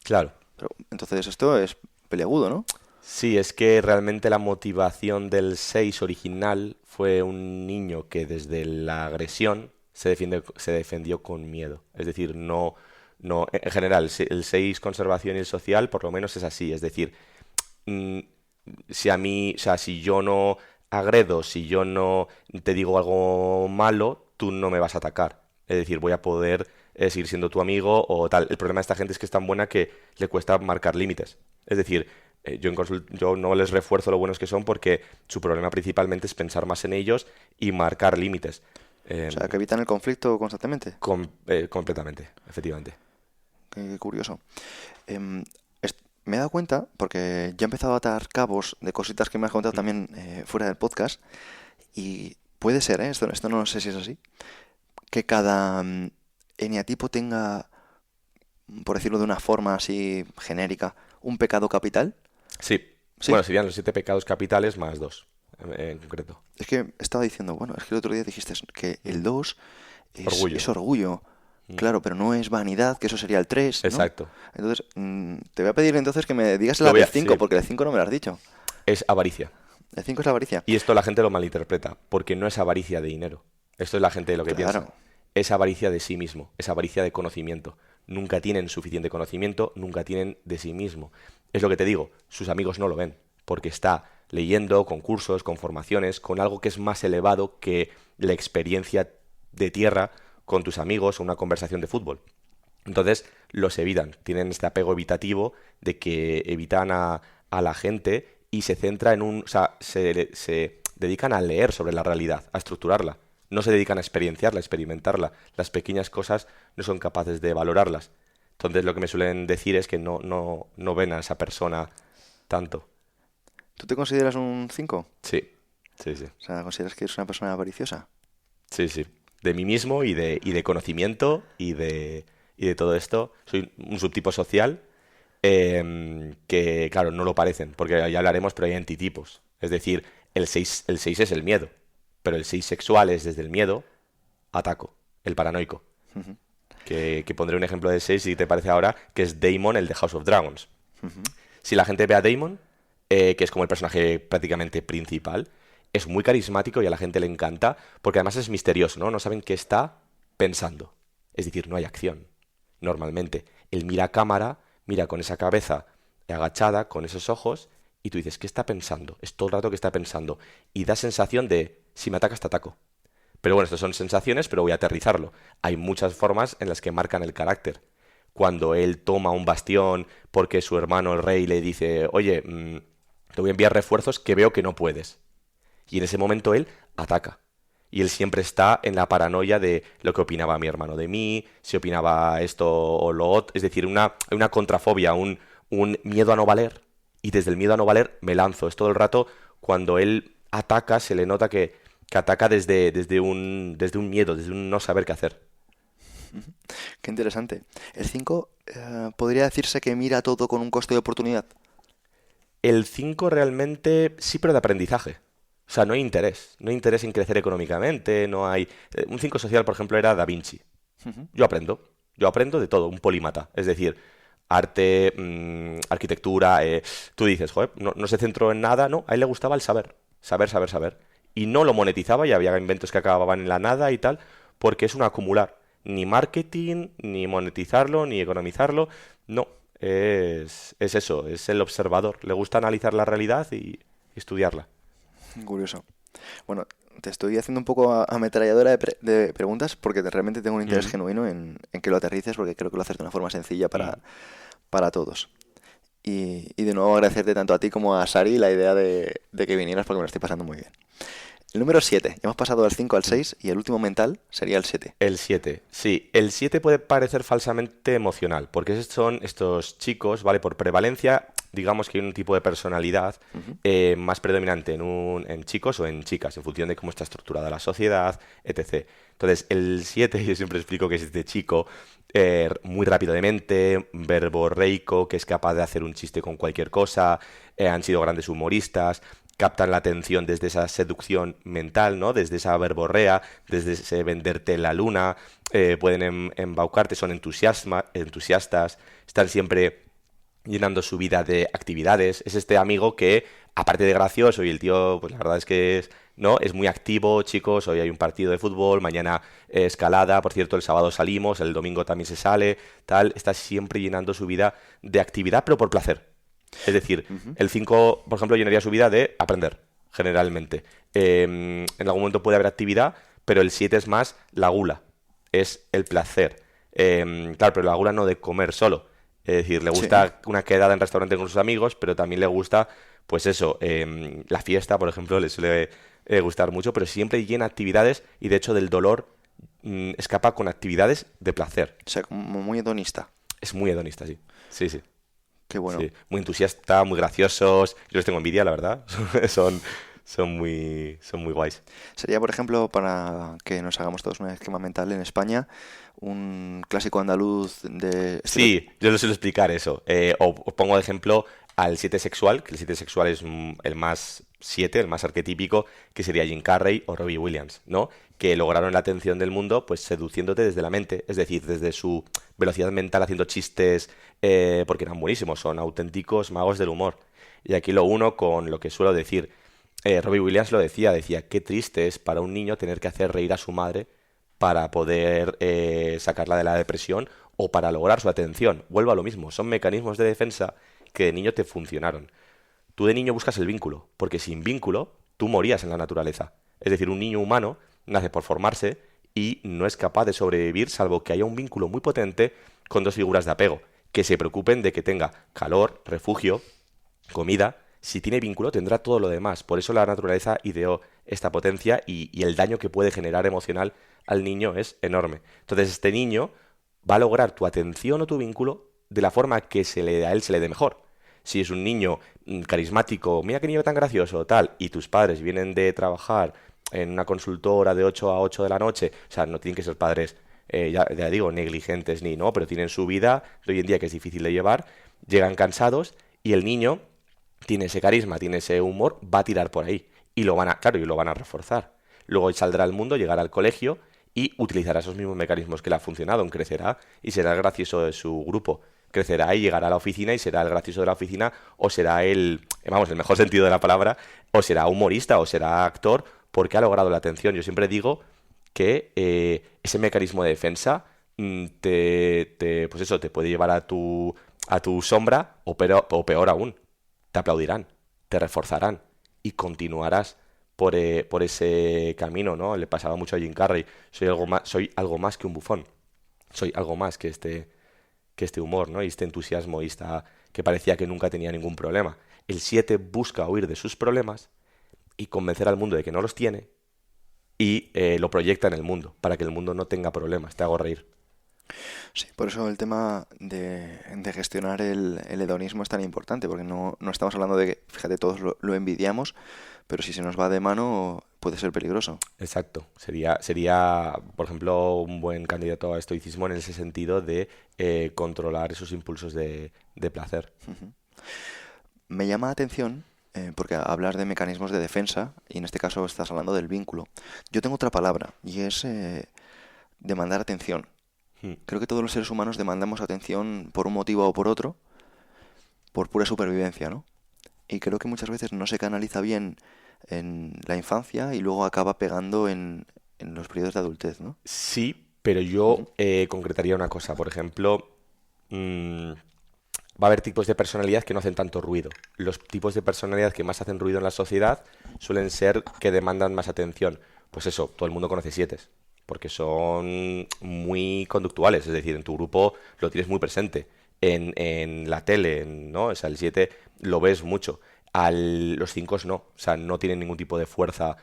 Speaker 2: claro.
Speaker 1: Pero, entonces esto es peliagudo, ¿no?
Speaker 2: Sí, es que realmente la motivación del 6 original fue un niño que desde la agresión se defendió con miedo. Es decir, en general, el 6 conservación y el social por lo menos es así. Es decir, mm, si a mí, o sea, si yo no agredo, si yo no te digo algo malo, tú no me vas a atacar. Es decir, voy a poder seguir siendo tu amigo o tal. El problema de esta gente es que es tan buena que le cuesta marcar límites. Es decir, yo no les refuerzo lo buenos que son porque su problema principalmente es pensar más en ellos y marcar límites.
Speaker 1: O
Speaker 2: Em,
Speaker 1: sea, que evitan el conflicto constantemente.
Speaker 2: completamente, efectivamente.
Speaker 1: Qué curioso. Em, Me he dado cuenta, porque ya he empezado a atar cabos de cositas que me has contado
Speaker 2: Mm.
Speaker 1: también fuera del podcast, y puede ser, ¿eh? Esto no sé si es así, que cada eneatipo tenga, por decirlo de una forma así genérica, un pecado capital.
Speaker 2: Sí.
Speaker 1: ¿Sí?
Speaker 2: Bueno, serían los 7 pecados capitales más dos, en concreto.
Speaker 1: Es que estaba diciendo, bueno, es que el otro día dijiste que
Speaker 2: Mm.
Speaker 1: el 2
Speaker 2: Orgullo.
Speaker 1: es orgullo.
Speaker 2: Mm.
Speaker 1: Claro, pero no es vanidad, que eso sería el 3, ¿no?
Speaker 2: Exacto.
Speaker 1: Entonces, te voy a pedir entonces que me digas
Speaker 2: Lo
Speaker 1: la
Speaker 2: voy
Speaker 1: del
Speaker 2: a,
Speaker 1: 5
Speaker 2: sí,
Speaker 1: porque el 5 no me lo has dicho.
Speaker 2: es avaricia.
Speaker 1: El 5 es la avaricia.
Speaker 2: Y esto la gente lo malinterpreta, porque no es avaricia de dinero. Esto es la gente lo que piensa.
Speaker 1: Claro.
Speaker 2: Es avaricia de sí mismo, es avaricia de conocimiento. Nunca tienen suficiente conocimiento, nunca tienen de sí mismo. Es lo que te digo, sus amigos no lo ven, porque está leyendo con cursos, con formaciones, con algo que es más elevado que la experiencia de tierra con tus amigos o una conversación de fútbol. Entonces los evitan, tienen este apego evitativo de que evitan a la gente y se centra en un, o sea, se dedican a leer sobre la realidad, a estructurarla. No se dedican a experienciarla, a experimentarla. Las pequeñas cosas no son capaces de valorarlas. Entonces lo que me suelen decir es que no ven a esa persona tanto.
Speaker 1: ¿Tú te consideras un 5?
Speaker 2: Sí, sí, sí,
Speaker 1: O sea, ¿consideras que eres una persona avariciosa?
Speaker 2: sí, sí. De mí mismo y de conocimiento y de todo esto. Soy un subtipo social que, claro, no lo parecen, porque ya hablaremos, pero hay antitipos. Es decir, el seis es el miedo, pero el 6 sexual es desde el miedo, ataco, el paranoico.
Speaker 1: Ujú,
Speaker 2: Que pondré un ejemplo de 6 si te parece ahora, que es Daemon, el de House of Dragons.
Speaker 1: ujú.
Speaker 2: Si la gente ve a Daemon, que es como el personaje prácticamente principal, es muy carismático y a la gente le encanta, porque además es misterioso, ¿no? No saben qué está pensando. Es decir, no hay acción. Normalmente, él mira a cámara, mira con esa cabeza agachada, con esos ojos, y tú dices, ¿qué está pensando? Es todo el rato que está pensando. Y da sensación de, si me atacas, te ataco. Pero bueno, estas son sensaciones, pero voy a aterrizarlo. Hay muchas formas en las que marcan el carácter. Cuando él toma un bastión porque su hermano el rey le dice, oye, te voy a enviar refuerzos que veo que no puedes. Y en ese momento él ataca. Y él siempre está en la paranoia de lo que opinaba mi hermano de mí, si opinaba esto o lo otro. Es decir, una contrafobia, un miedo a no valer. Y desde el miedo a no valer me lanzo. Es todo el rato cuando él ataca, se le nota que ataca desde un miedo, desde un no saber qué hacer.
Speaker 1: Qué interesante. El 5 podría decirse que mira todo con un coste de oportunidad.
Speaker 2: El 5 realmente sí, pero de aprendizaje. O sea, no hay interés. No hay interés en crecer económicamente, no hay... Un 5 social, por ejemplo, era Da Vinci.
Speaker 1: Ujú.
Speaker 2: Yo aprendo. Yo aprendo de todo, un polímata. Es decir, arte, arquitectura. Tú dices, joder, no se centró en nada. No, a él le gustaba el saber. Saber, saber, saber. y no lo monetizaba y había inventos que acababan en la nada y tal, porque es un acumular. Ni marketing, ni monetizarlo, ni economizarlo. No, es eso, es el observador. Le gusta analizar la realidad y estudiarla.
Speaker 1: Curioso. Bueno, te estoy haciendo un poco ametralladora de preguntas porque realmente tengo un interés
Speaker 2: Mm,
Speaker 1: genuino en que lo aterrices porque creo que lo haces de una forma sencilla
Speaker 2: mm.
Speaker 1: para todos. Y de nuevo agradecerte tanto a ti como a Sari la idea de que vinieras porque me lo estoy pasando muy bien. El número 7. Ya hemos pasado del 5 al
Speaker 2: Mm.
Speaker 1: 6 y el último mental sería el 7.
Speaker 2: El 7, sí. El 7 puede parecer falsamente emocional, porque son estos chicos, ¿vale? Por prevalencia, digamos que hay un tipo de personalidad
Speaker 1: Ujú.
Speaker 2: más predominante en chicos o en chicas, en función de cómo está estructurada la sociedad, etc. Entonces, el 7 yo siempre explico que es este chico muy rápido de mente, verborreico, que es capaz de hacer un chiste con cualquier cosa, han sido grandes humoristas, captan la atención desde esa seducción mental, ¿no? Desde esa verborrea, desde ese venderte la luna, pueden embaucarte, son entusiastas, están siempre llenando su vida de actividades. Es este amigo que, aparte de gracioso, y el tío, pues la verdad es que es, ¿no? Es muy activo, chicos, hoy hay un partido de fútbol, mañana escalada, por cierto, el sábado salimos, el domingo también se sale, tal, está siempre llenando su vida de actividad, pero por placer. Es decir,
Speaker 1: Ujú.
Speaker 2: el 5 por ejemplo, llenaría su vida de aprender, generalmente. En algún momento puede haber actividad, pero el 7 es más la gula, es el placer. Claro, pero la gula no de comer solo. Es decir, le
Speaker 1: Sí.
Speaker 2: gusta una quedada en restaurante con sus amigos, pero también le gusta, pues eso, la fiesta, por ejemplo, le suele gustar mucho, pero siempre llena actividades y de hecho del dolor escapa con actividades de placer.
Speaker 1: O sea, como muy hedonista.
Speaker 2: Es muy hedonista, sí. Sí, sí.
Speaker 1: Qué bueno.
Speaker 2: Sí, muy entusiasta, muy graciosos. Yo les tengo envidia, la verdad. Son, son muy guays.
Speaker 1: Sería, por ejemplo, para que nos hagamos todos un esquema mental en España, un clásico andaluz de estilo...
Speaker 2: Sí, yo les suelo explicar eso. O os pongo de ejemplo al 7 sexual, que el 7 sexual es el más 7, el más arquetípico, que sería Jim Carrey o Robbie Williams, ¿no? Que lograron la atención del mundo pues seduciéndote desde la mente, es decir, desde su velocidad mental haciendo chistes, porque eran buenísimos, son auténticos magos del humor. Y aquí lo uno con lo que suelo decir. Robbie Williams lo decía, qué triste es para un niño tener que hacer reír a su madre para poder sacarla de la depresión o para lograr su atención. Vuelvo a lo mismo, son mecanismos de defensa que de niño te funcionaron. Tú de niño buscas el vínculo, porque sin vínculo tú morías en la naturaleza. Es decir, un niño humano nace por formarse y no es capaz de sobrevivir salvo que haya un vínculo muy potente con dos figuras de apego, que se preocupen de que tenga calor, refugio, comida. Si tiene vínculo tendrá todo lo demás. Por eso la naturaleza ideó esta potencia y el daño que puede generar emocional al niño es enorme. Entonces este niño va a lograr tu atención o tu vínculo de la forma que a él se le dé mejor. Si es un niño carismático, mira qué niño tan gracioso, tal, y tus padres vienen de trabajar en una consultora de 8 a 8 de la noche, o sea, no tienen que ser padres, ya digo, negligentes ni no, pero tienen su vida de hoy en día que es difícil de llevar, llegan cansados y el niño tiene ese carisma, tiene ese humor, va a tirar por ahí. Y lo van a, claro, y lo van a reforzar. Luego saldrá al mundo, llegará al colegio y utilizará esos mismos mecanismos que le ha funcionado, crecerá y será el gracioso de su grupo. Crecerá y llegará a la oficina y será el gracioso de la oficina o será vamos, el mejor sentido de la palabra, o será humorista o será actor porque ha logrado la atención. Yo siempre digo que ese mecanismo de defensa pues eso, te puede llevar a tu sombra o peor aún, te aplaudirán, te reforzarán y continuarás por ese camino, ¿no? Le pasaba mucho a Jim Carrey, soy algo más que un bufón, soy algo más que este humor, ¿no? Y este entusiasmo y que parecía que nunca tenía ningún problema. El 7 busca huir de sus problemas y convencer al mundo de que no los tiene y lo proyecta en el mundo, para que el mundo no tenga problemas, te hago reír.
Speaker 1: Sí, por eso el tema de gestionar el hedonismo es tan importante, porque no estamos hablando de que, fíjate, todos lo envidiamos, pero si se nos va de mano puede ser peligroso.
Speaker 2: Exacto. Sería, por ejemplo, un buen candidato a estoicismo en ese sentido de controlar esos impulsos de placer.
Speaker 1: Ujú. Me llama la atención, porque hablar de mecanismos de defensa, y en este caso estás hablando del vínculo. Yo tengo otra palabra, y es demandar atención.
Speaker 2: Mm,
Speaker 1: Creo que todos los seres humanos demandamos atención por un motivo o por otro, por pura supervivencia, ¿no? Y creo que muchas veces no se canaliza bien en la infancia y luego acaba pegando en los periodos de adultez, ¿no?
Speaker 2: Sí, pero
Speaker 1: Ujú.
Speaker 2: yo concretaría una cosa. Por ejemplo, mm, va a haber tipos de personalidad que no hacen tanto ruido. Los tipos de personalidad que más hacen ruido en la sociedad suelen ser que demandan más atención. Pues eso, todo el mundo conoce sietes, porque son muy conductuales, es decir, en tu grupo lo tienes muy presente. En la tele, ¿no? O sea, el 7 lo ves mucho. Los 5 no, o sea, no tienen ningún tipo de fuerza,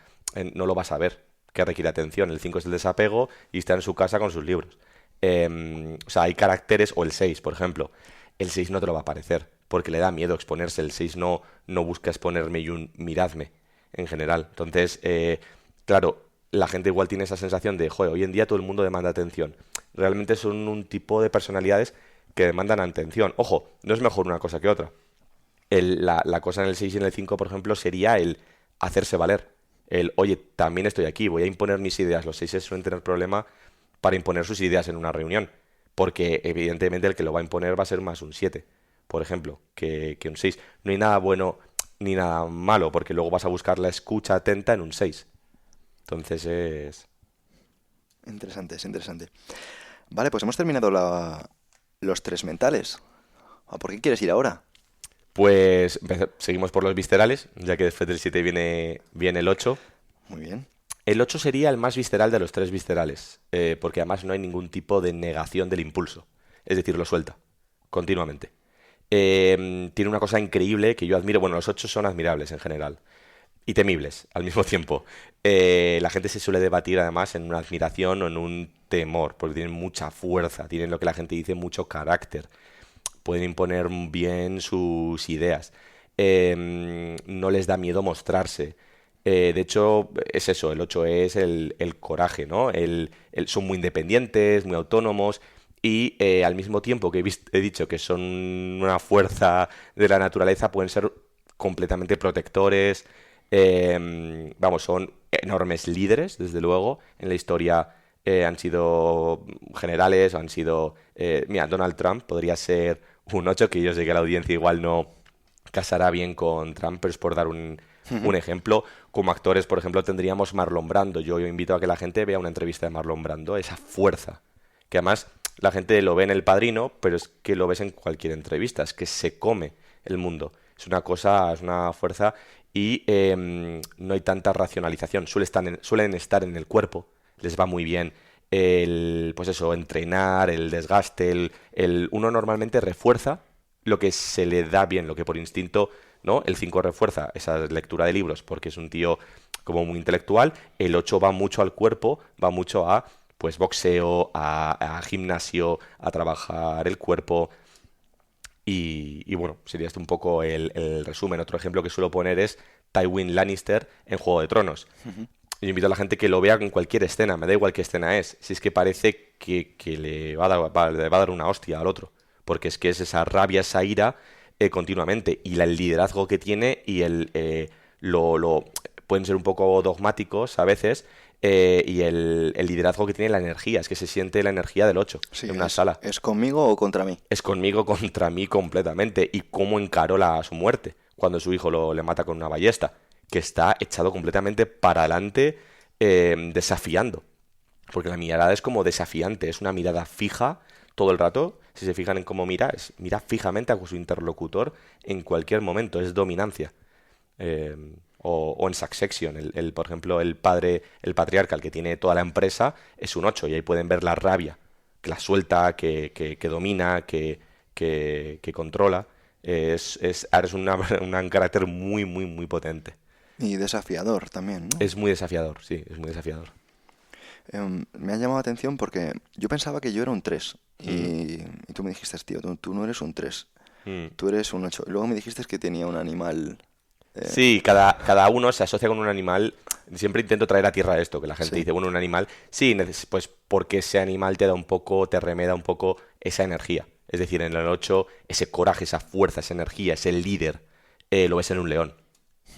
Speaker 2: no lo vas a ver, que requiere atención. El 5 es el desapego y está en su casa con sus libros. O sea, hay caracteres, o el 6 por ejemplo. El 6 no te lo va a parecer, porque le da miedo exponerse. El 6 no busca exponerme y un miradme, en general. Entonces, claro, la gente igual tiene esa sensación de, joder, hoy en día todo el mundo demanda atención. Realmente son un tipo de personalidades que demandan atención. Ojo, no es mejor una cosa que otra. La cosa en el 6 y en el 5 por ejemplo, sería el hacerse valer. Oye, también estoy aquí, voy a imponer mis ideas. Los 6 suelen tener problema para imponer sus ideas en una reunión, porque evidentemente el que lo va a imponer va a ser más un 7 por ejemplo, que un 6. No hay nada bueno ni nada malo, porque luego vas a buscar la escucha atenta en un 6. Entonces es...
Speaker 1: Interesante, es interesante. Vale, pues hemos terminado los tres mentales. ¿Por qué quieres ir ahora?
Speaker 2: Pues seguimos por los viscerales, ya que después del 7 viene el 8.
Speaker 1: Muy bien.
Speaker 2: El 8 sería el más visceral de los tres viscerales, porque además no hay ningún tipo de negación del impulso. Es decir, lo suelta continuamente. Tiene una cosa increíble que yo admiro. Bueno, los 8 son admirables en general y temibles al mismo tiempo. La gente se suele debatir además en una admiración o en un temor, porque tienen mucha fuerza, tienen lo que la gente dice mucho carácter, pueden imponer bien sus ideas. No les da miedo mostrarse. De hecho, es eso, el 8 es el coraje, ¿no? Son muy independientes, muy autónomos y al mismo tiempo que he dicho que son una fuerza de la naturaleza, pueden ser completamente protectores. Vamos, son enormes líderes, desde luego, en la historia. Han sido generales o han sido... mira, Donald Trump podría ser un 8 que yo sé que la audiencia igual no casará bien con Trump, pero es por dar un ejemplo. Como actores, por ejemplo, tendríamos Marlon Brando. Yo invito a que la gente vea una entrevista de Marlon Brando, esa fuerza, que además la gente lo ve en El Padrino, pero es que lo ves en cualquier entrevista, es que se come el mundo. Es una cosa, es una fuerza y no hay tanta racionalización. Suelen estar en el cuerpo, les va muy bien pues eso, entrenar, el desgaste, uno normalmente refuerza lo que se le da bien, lo que por instinto, ¿no? El 5 refuerza esa lectura de libros porque es un tío como muy intelectual, el 8 va mucho al cuerpo, va mucho a pues boxeo, a gimnasio, a trabajar el cuerpo y bueno, sería este un poco el resumen. Otro ejemplo que suelo poner es Tywin Lannister en Juego de Tronos. Yo invito a la gente que lo vea en cualquier escena, me da igual qué escena es, si es que parece que le va a dar una hostia al otro, porque es que es esa rabia, esa ira continuamente, y el liderazgo que tiene y pueden ser un poco dogmáticos a veces, y el liderazgo que tiene la energía, es que se siente la energía del 8
Speaker 1: Sí,
Speaker 2: en una sala.
Speaker 1: ¿es conmigo o contra mí?
Speaker 2: Es conmigo contra mí completamente, y cómo encaró su muerte cuando su hijo le mata con una ballesta, que está echado completamente para adelante, desafiando. Porque la mirada es como desafiante, es una mirada fija todo el rato. Si se fijan en cómo mira fijamente a su interlocutor en cualquier momento, es dominancia. Eh, o en Succession, por ejemplo, el patriarca, el que tiene toda la empresa, es un 8 y ahí pueden ver la rabia, que la suelta, que domina, que controla. Ahora es un carácter muy, muy, muy potente.
Speaker 1: Y desafiador también, ¿no?
Speaker 2: Es muy desafiador, sí, es muy desafiador.
Speaker 1: Me ha llamado la atención porque yo pensaba que yo era un 3
Speaker 2: Mm,
Speaker 1: y tú me dijiste, tío, tú no eres un 3,
Speaker 2: mm.
Speaker 1: tú eres un 8. Y luego me dijiste que tenía un animal... eh,
Speaker 2: Sí, cada uno se asocia con un animal. Siempre intento traer a tierra esto, que la gente
Speaker 1: sí.
Speaker 2: dice, bueno, un animal. Sí, pues porque ese animal te da un poco, te remeda un poco esa energía. Es decir, en el 8 ese coraje, esa fuerza, esa energía, ese líder, lo ves en un león.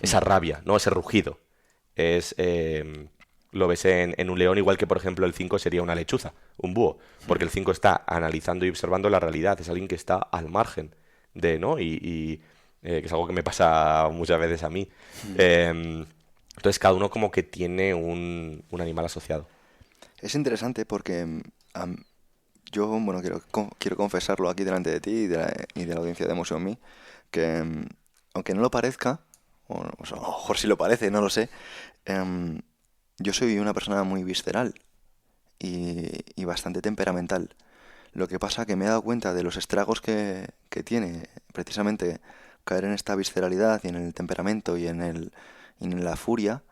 Speaker 2: Esa rabia, ¿no? Ese rugido. Es, lo ves en un león, igual que, por ejemplo, el 5 sería una lechuza, un búho. Porque el 5 está analizando y observando la realidad. Es alguien que está al margen de, ¿no? Que es algo que me pasa muchas veces a mí. Entonces cada uno como que tiene un animal asociado.
Speaker 1: Es interesante porque yo, bueno, quiero confesarlo aquí delante de ti y de la audiencia de Museo Me, que aunque no lo parezca, o sea, a lo mejor sí lo parece, no lo sé, em, yo soy una persona muy visceral y bastante temperamental. Lo que pasa que me he dado cuenta de los estragos que tiene precisamente caer en esta visceralidad y en el temperamento y en la furia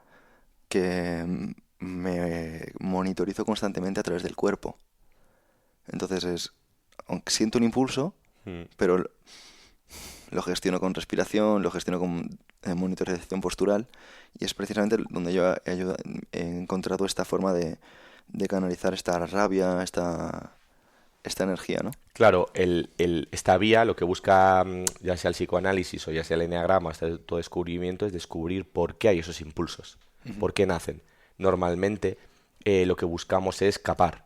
Speaker 1: que me monitorizo constantemente a través del cuerpo. Entonces aunque siento un impulso,
Speaker 2: Mm.
Speaker 1: pero lo gestiono con respiración, lo gestiono con monitorización postural y es precisamente donde yo he encontrado esta forma de canalizar esta rabia, esta energía, ¿no?
Speaker 2: Claro, esta vía lo que busca, ya sea el psicoanálisis o ya sea el enneagrama, este autodescubrimiento, es descubrir por qué hay esos impulsos,
Speaker 1: Ujú.
Speaker 2: por qué nacen. Normalmente lo que buscamos es capar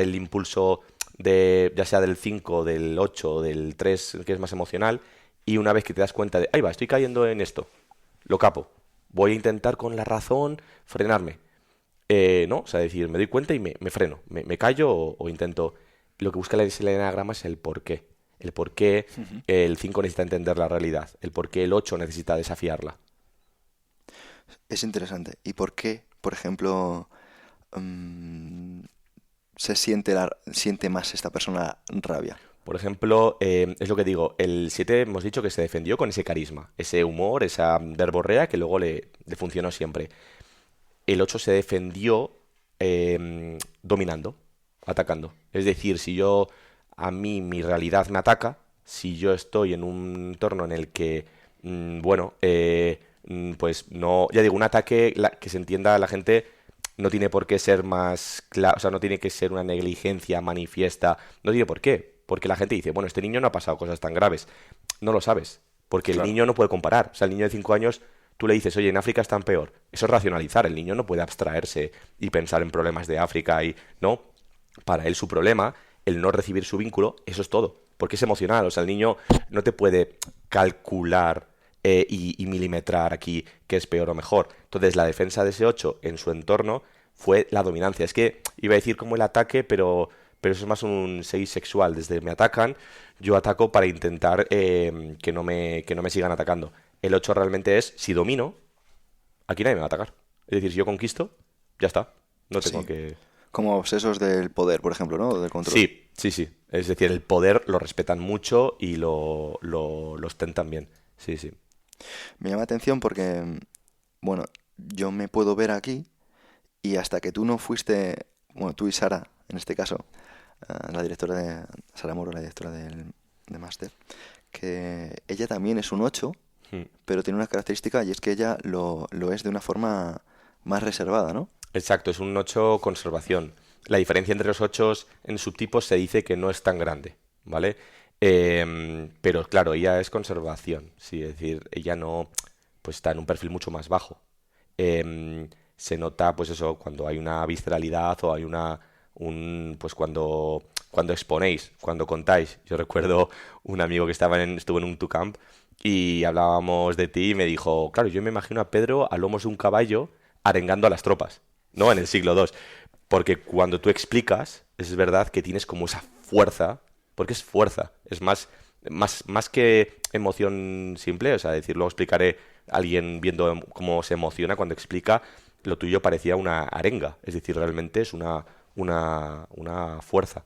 Speaker 2: el impulso de, ya sea del 5, del 8, del 3, que es más emocional, y una vez que te das cuenta de, ahí va, estoy cayendo en esto, lo capo. Voy a intentar con la razón frenarme. ¿No? O sea, decir, me doy cuenta y me freno, me callo o intento. Lo que busca el eneagrama es el por qué. El por qué
Speaker 1: Ujú.
Speaker 2: el 5 necesita entender la realidad. El por qué el 8 necesita desafiarla.
Speaker 1: Es interesante. ¿Y por qué, por ejemplo, mm, siente más esta persona rabia?
Speaker 2: Por ejemplo, es lo que digo, el 7 hemos dicho que se defendió con ese carisma, ese humor, esa verborrea que luego le funcionó siempre. El 8 se defendió dominando, atacando. Es decir, si yo a mí mi realidad me ataca, si yo estoy en un entorno en el que, bueno, pues no, ya digo, un ataque que se entienda la gente no tiene por qué ser más claro, o sea, no tiene que ser una negligencia manifiesta, no tiene por qué, porque la gente dice, bueno, este niño no ha pasado cosas tan graves, no lo sabes, porque el
Speaker 1: Claro.
Speaker 2: niño no puede comparar, o sea, el niño de 5 años tú le dices, oye, en África están peor. Eso es racionalizar. El niño no puede abstraerse y pensar en problemas de África y no. Para él su problema, el no recibir su vínculo, eso es todo. Porque es emocional. O sea, el niño no te puede calcular y milimetrar aquí qué es peor o mejor. Entonces, la defensa de ese 8 en su entorno fue la dominancia. Es que iba a decir como el ataque, pero eso es más un 6 sexual. Desde me atacan, yo ataco para intentar que no me sigan atacando. El 8 realmente es, si domino, aquí nadie me va a atacar. Es decir, si yo conquisto, ya está. No tengo
Speaker 1: Sí.
Speaker 2: que...
Speaker 1: Como obsesos del poder, por ejemplo, ¿no? Del control.
Speaker 2: Sí, sí, sí. Es decir, el poder lo respetan mucho y lo ostentan bien. Sí, sí.
Speaker 1: Me llama la atención porque, bueno, yo me puedo ver aquí y hasta que tú no fuiste, bueno, tú y Sara, en este caso, la directora Sara Moro, la directora de Máster, que ella también es un 8
Speaker 2: Mm.
Speaker 1: pero tiene una característica y es que ella lo es de una forma más reservada, ¿no?
Speaker 2: Exacto, es un 8 conservación. La diferencia entre los 8 en subtipos se dice que no es tan grande, ¿vale? Pero claro, ella es conservación, sí, es decir, ella no, pues está en un perfil mucho más bajo. Se nota, pues eso, cuando hay una visceralidad o hay pues cuando exponéis, cuando contáis. Yo recuerdo un amigo que estuvo en un Tucamp y hablábamos de ti y me dijo, claro, yo me imagino a Pedro a lomos de un caballo arengando a las tropas, ¿no? En el siglo II. Porque cuando tú explicas, es verdad que tienes como esa fuerza, porque es fuerza, es más que emoción simple, o sea, decir, luego explicaré a alguien viendo cómo se emociona cuando explica, lo tuyo parecía una arenga, es decir, realmente es una fuerza.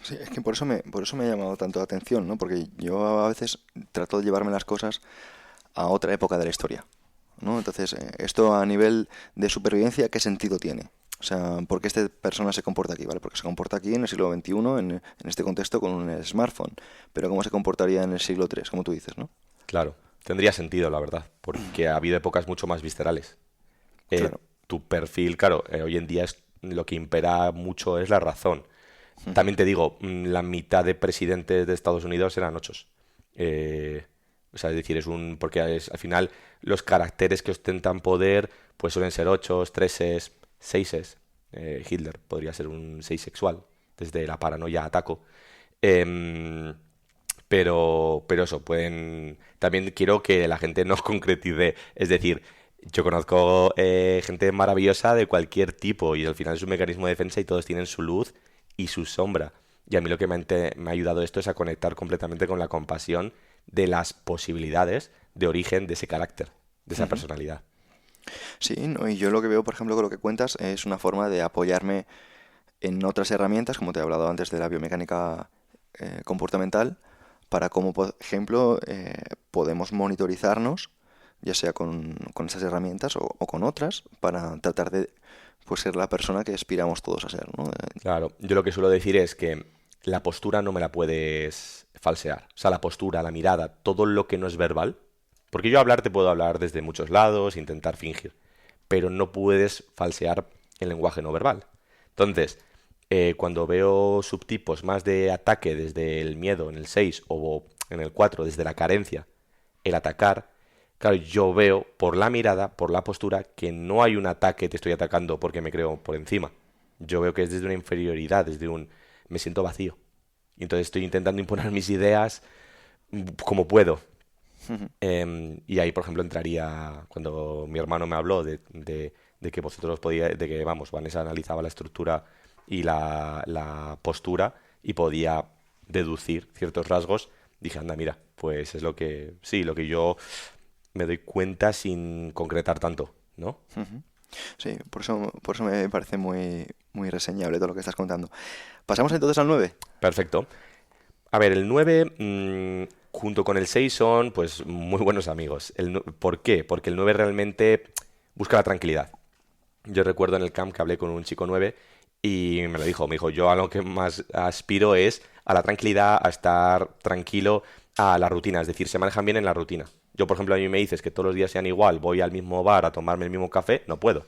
Speaker 1: Sí, es que por eso me ha llamado tanto la atención, ¿no? Porque yo a veces trato de llevarme las cosas a otra época de la historia, ¿no? Entonces, esto a nivel de supervivencia, ¿qué sentido tiene? O sea, ¿por qué esta persona se comporta aquí? ¿Vale? Porque se comporta aquí en el siglo XXI, en este contexto, con un smartphone. Pero ¿cómo se comportaría en el siglo III, como tú dices, ¿no?
Speaker 2: Claro, tendría sentido, la verdad, porque ha habido épocas mucho más viscerales.
Speaker 1: Claro.
Speaker 2: Tu perfil, claro, hoy en día lo que impera mucho es la razón.
Speaker 1: Ujú.
Speaker 2: También te digo, la mitad de presidentes de Estados Unidos eran ochos. Eh, o sea, es decir, porque al final los caracteres que ostentan poder pues suelen ser ochos, treses, seises. Hitler podría ser un seis sexual, desde la paranoia a taco. Em, pero eso, también quiero que la gente no concretice. Es decir, Yo conozco gente maravillosa de cualquier tipo y al final es un mecanismo de defensa y todos tienen su luz y su sombra. Y a mí lo que me ha ayudado esto es a conectar completamente con la compasión de las posibilidades de origen de ese carácter, de esa
Speaker 1: Ujú.
Speaker 2: personalidad.
Speaker 1: Sí, ¿no? Y yo lo que veo, por ejemplo, con lo que cuentas, es una forma de apoyarme en otras herramientas, como te he hablado antes de la biomecánica comportamental, para cómo, por ejemplo, podemos monitorizarnos, ya sea con esas herramientas o con otras, para tratar de pues, ser la persona que aspiramos todos a ser, ¿no?
Speaker 2: Claro, yo lo que suelo decir es que la postura no me la puedes falsear. O sea, la postura, la mirada, todo lo que no es verbal. Porque yo hablar te puedo hablar desde muchos lados, intentar fingir, pero no puedes falsear el lenguaje no verbal. Entonces, cuando veo subtipos más de ataque desde el miedo en el 6 o en el 4 desde la carencia, el atacar, claro, yo veo por la mirada, por la postura, que no hay un ataque, te estoy atacando porque me creo por encima. Yo veo que es desde una inferioridad, desde un me siento vacío. Y entonces estoy intentando imponer mis ideas como puedo. Y ahí, por ejemplo, entraría cuando mi hermano me habló de que vosotros podíais, de que, vamos, Vanessa analizaba la estructura y la postura y podía deducir ciertos rasgos. Dije, anda, mira, pues es lo que, sí, lo que yo me doy cuenta sin concretar tanto, ¿no?
Speaker 1: Ujú. Sí, por eso me parece muy reseñable todo lo que estás contando. Pasamos entonces al 9.
Speaker 2: Perfecto. A ver, el 9 junto con el 6 son pues muy buenos amigos. ¿Por qué? Porque el 9 realmente busca la tranquilidad. Yo recuerdo en el camp que hablé con un chico 9 y me dijo, yo a lo que más aspiro es a la tranquilidad, a estar tranquilo, a la rutina, es decir, se manejan bien en la rutina. Yo, por ejemplo, a mí me dices que todos los días sean igual, voy al mismo bar a tomarme el mismo café, no puedo.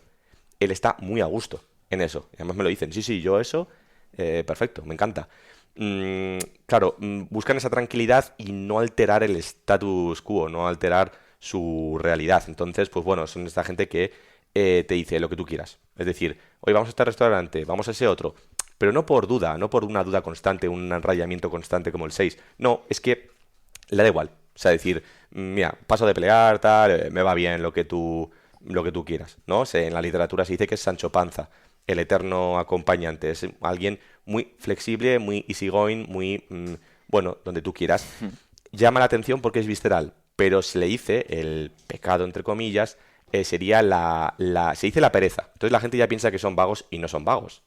Speaker 2: Él está muy a gusto en eso. Y además me lo dicen, sí, sí, yo eso, perfecto, me encanta. Mm, claro, buscan esa tranquilidad y no alterar el status quo, no alterar su realidad. Entonces, pues bueno, son esta gente que te dice lo que tú quieras. Es decir, hoy vamos a este restaurante, vamos a ese otro. Pero no por duda, no por una duda constante, un enrayamiento constante como el 6. No, es que le da igual. O sea, decir, mira, paso de pelear, tal, me va bien lo que tú quieras, ¿no? En la literatura se dice que es Sancho Panza, el eterno acompañante. Es alguien muy flexible, muy easygoing, muy, bueno, donde tú quieras. Llama la atención porque es visceral, pero se le dice, el pecado, entre comillas, sería se dice la pereza. Entonces la gente ya piensa que son vagos y no son vagos,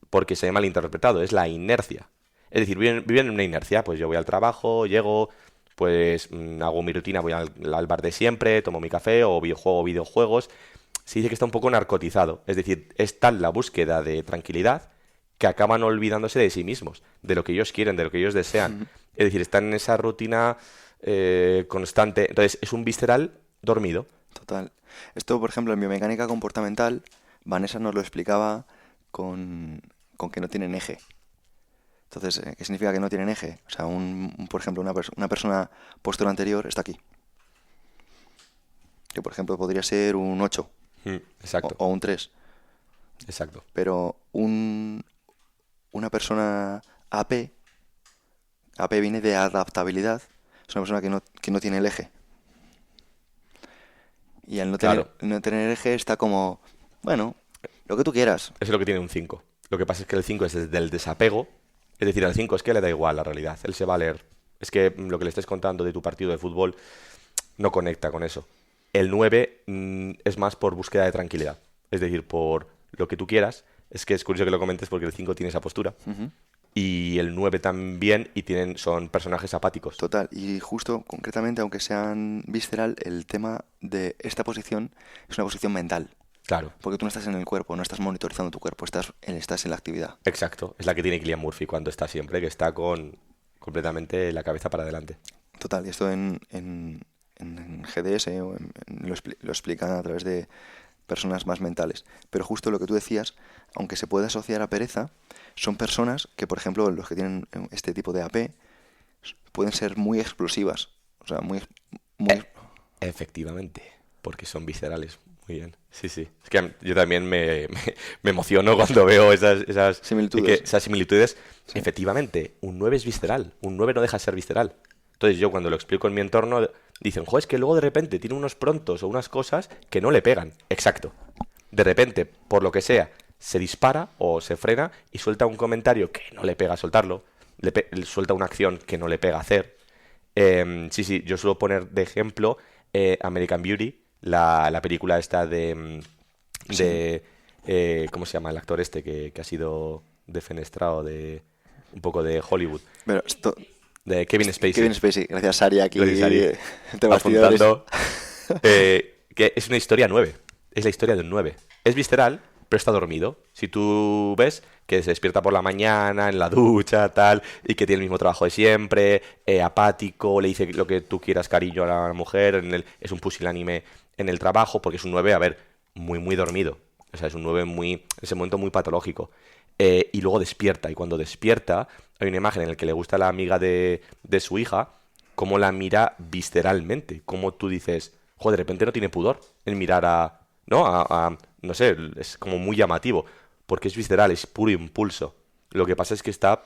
Speaker 2: porque se ha malinterpretado, es la inercia. Es decir, viven en una inercia, pues yo voy al trabajo, llego, pues hago mi rutina, voy al bar de siempre, tomo mi café o juego videojuegos. Se dice que está un poco narcotizado, es decir, es tal la búsqueda de tranquilidad que acaban olvidándose de sí mismos, de lo que ellos quieren, de lo que ellos desean. Es decir, están en esa rutina constante. Entonces, es un visceral dormido.
Speaker 1: Total. Esto, por ejemplo, en biomecánica comportamental, Vanessa nos lo explicaba con que no tienen eje. Entonces, ¿qué significa que no tienen eje? O sea, por ejemplo, una persona postura anterior está aquí. Que, por ejemplo, podría ser un 8
Speaker 2: Exacto,
Speaker 1: o un 3.
Speaker 2: exacto.
Speaker 1: Pero una persona AP viene de adaptabilidad. Es una persona que no tiene el eje. Y al no tener,
Speaker 2: Claro,
Speaker 1: no tener eje está como, bueno, lo que tú quieras.
Speaker 2: eso es lo que tiene un 5. Lo que pasa es que el 5 es desde el desapego. Es decir, al 5 es que le da igual la realidad. Él se va a leer. Es que lo que le estés contando de tu partido de fútbol no conecta con eso. El 9 es más por búsqueda de tranquilidad. Es decir, por lo que tú quieras. Es que es curioso que lo comentes porque el 5 tiene esa postura.
Speaker 1: Ujú.
Speaker 2: Y el 9 también. Y son personajes apáticos.
Speaker 1: Total. Y justo, concretamente, aunque sean visceral, el tema de esta posición es una posición mental.
Speaker 2: Claro,
Speaker 1: Porque tú no estás en el cuerpo, no estás monitorizando tu cuerpo, estás en la actividad.
Speaker 2: exacto. Es la que tiene Cillian Murphy cuando está siempre, que está con completamente la cabeza para adelante.
Speaker 1: Total, y esto en GDS lo explican a través de personas más mentales. Pero justo lo que tú decías, aunque se puede asociar a pereza, son personas que, por ejemplo, los que tienen este tipo de AP, pueden ser muy explosivas. O sea,
Speaker 2: Eh,
Speaker 1: muy
Speaker 2: efectivamente, porque son viscerales. Muy bien. Sí, sí. Es que yo también me emociono cuando veo
Speaker 1: similitudes.
Speaker 2: esas similitudes.
Speaker 1: Sí.
Speaker 2: Efectivamente, un 9 es visceral. Un 9 no deja de ser visceral. Entonces yo cuando lo explico en mi entorno, dicen, jo, es que luego de repente tiene unos prontos o unas cosas que no le pegan. Exacto. De repente, por lo que sea, se dispara o se frena y suelta un comentario que no le pega soltarlo, suelta una acción que no le pega hacer. Sí, yo suelo poner de ejemplo American Beauty, la película esta
Speaker 1: Sí.
Speaker 2: de ¿cómo se llama el actor este que ha sido defenestrado de un poco de Hollywood?
Speaker 1: Pero
Speaker 2: De Kevin Spacey.
Speaker 1: Kevin Spacey, gracias Sari aquí
Speaker 2: Gracias, Ari.
Speaker 1: de bastidores.
Speaker 2: Apuntando. Que es una historia 9. Es la historia de un 9. Es visceral, pero está dormido. Si tú ves que se despierta por la mañana, en la ducha, tal, y que tiene el mismo trabajo de siempre, apático, le dice lo que tú quieras, cariño, a la mujer, es un pusilánime en el trabajo, porque es un 9 a ver, muy, muy dormido. O sea, es un 9 muy, en ese momento muy patológico. Y luego despierta, y cuando despierta, hay una imagen en la que le gusta a la amiga de su hija, cómo la mira visceralmente, cómo tú dices, joder, de repente no tiene pudor en mirar ¿no? No sé, es como muy llamativo, porque es visceral, es puro impulso. Lo que pasa es que está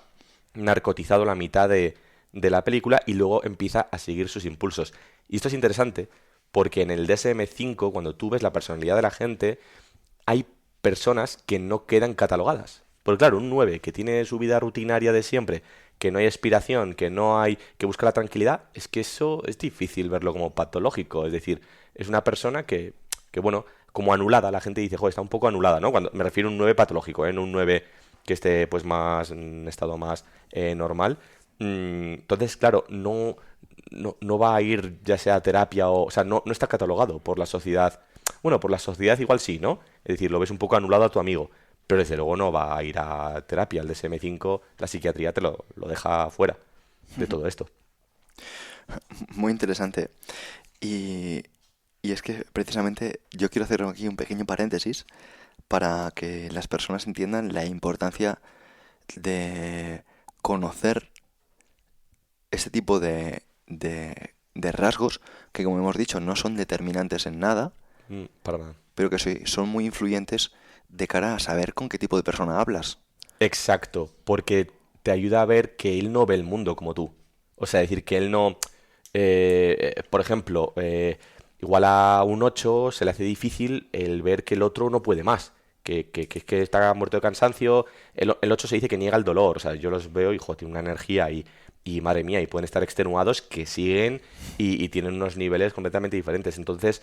Speaker 2: narcotizado la mitad de la película y luego empieza a seguir sus impulsos. Y esto es interesante, porque en el DSM-5, cuando tú ves la personalidad de la gente, hay personas que no quedan catalogadas. Porque claro, un 9 que tiene su vida rutinaria de siempre, que no hay aspiración, que no hay, que busca la tranquilidad, es que eso es difícil verlo como patológico. Es decir, es una persona que bueno, como anulada, la gente dice, joder, está un poco anulada, ¿no? Cuando me refiero a un 9 patológico, ¿eh? No un 9 que esté pues más en un estado más normal. Entonces, claro, no va a ir ya sea a terapia o sea, no está catalogado por la sociedad. Bueno, por la sociedad igual sí, ¿no? Es decir, lo ves un poco anulado a tu amigo, pero desde luego no va a ir a terapia. El DSM-5, la psiquiatría te lo deja fuera de todo esto.
Speaker 1: Muy interesante. Y, y es que precisamente yo quiero hacer aquí un pequeño paréntesis para que las personas entiendan la importancia de conocer este tipo de rasgos que, como hemos dicho, no son determinantes en nada,
Speaker 2: Para nada.
Speaker 1: pero que son muy influyentes de cara a saber con qué tipo de persona hablas.
Speaker 2: Exacto, porque te ayuda a ver que él no ve el mundo como tú. O sea, decir que él no... por ejemplo, igual a un 8 se le hace difícil el ver que el otro no puede más. Que está muerto de cansancio. El 8 se dice que niega el dolor. O sea, yo los veo y, joder, tiene una energía y madre mía, y pueden estar extenuados que siguen y tienen unos niveles completamente diferentes. Entonces,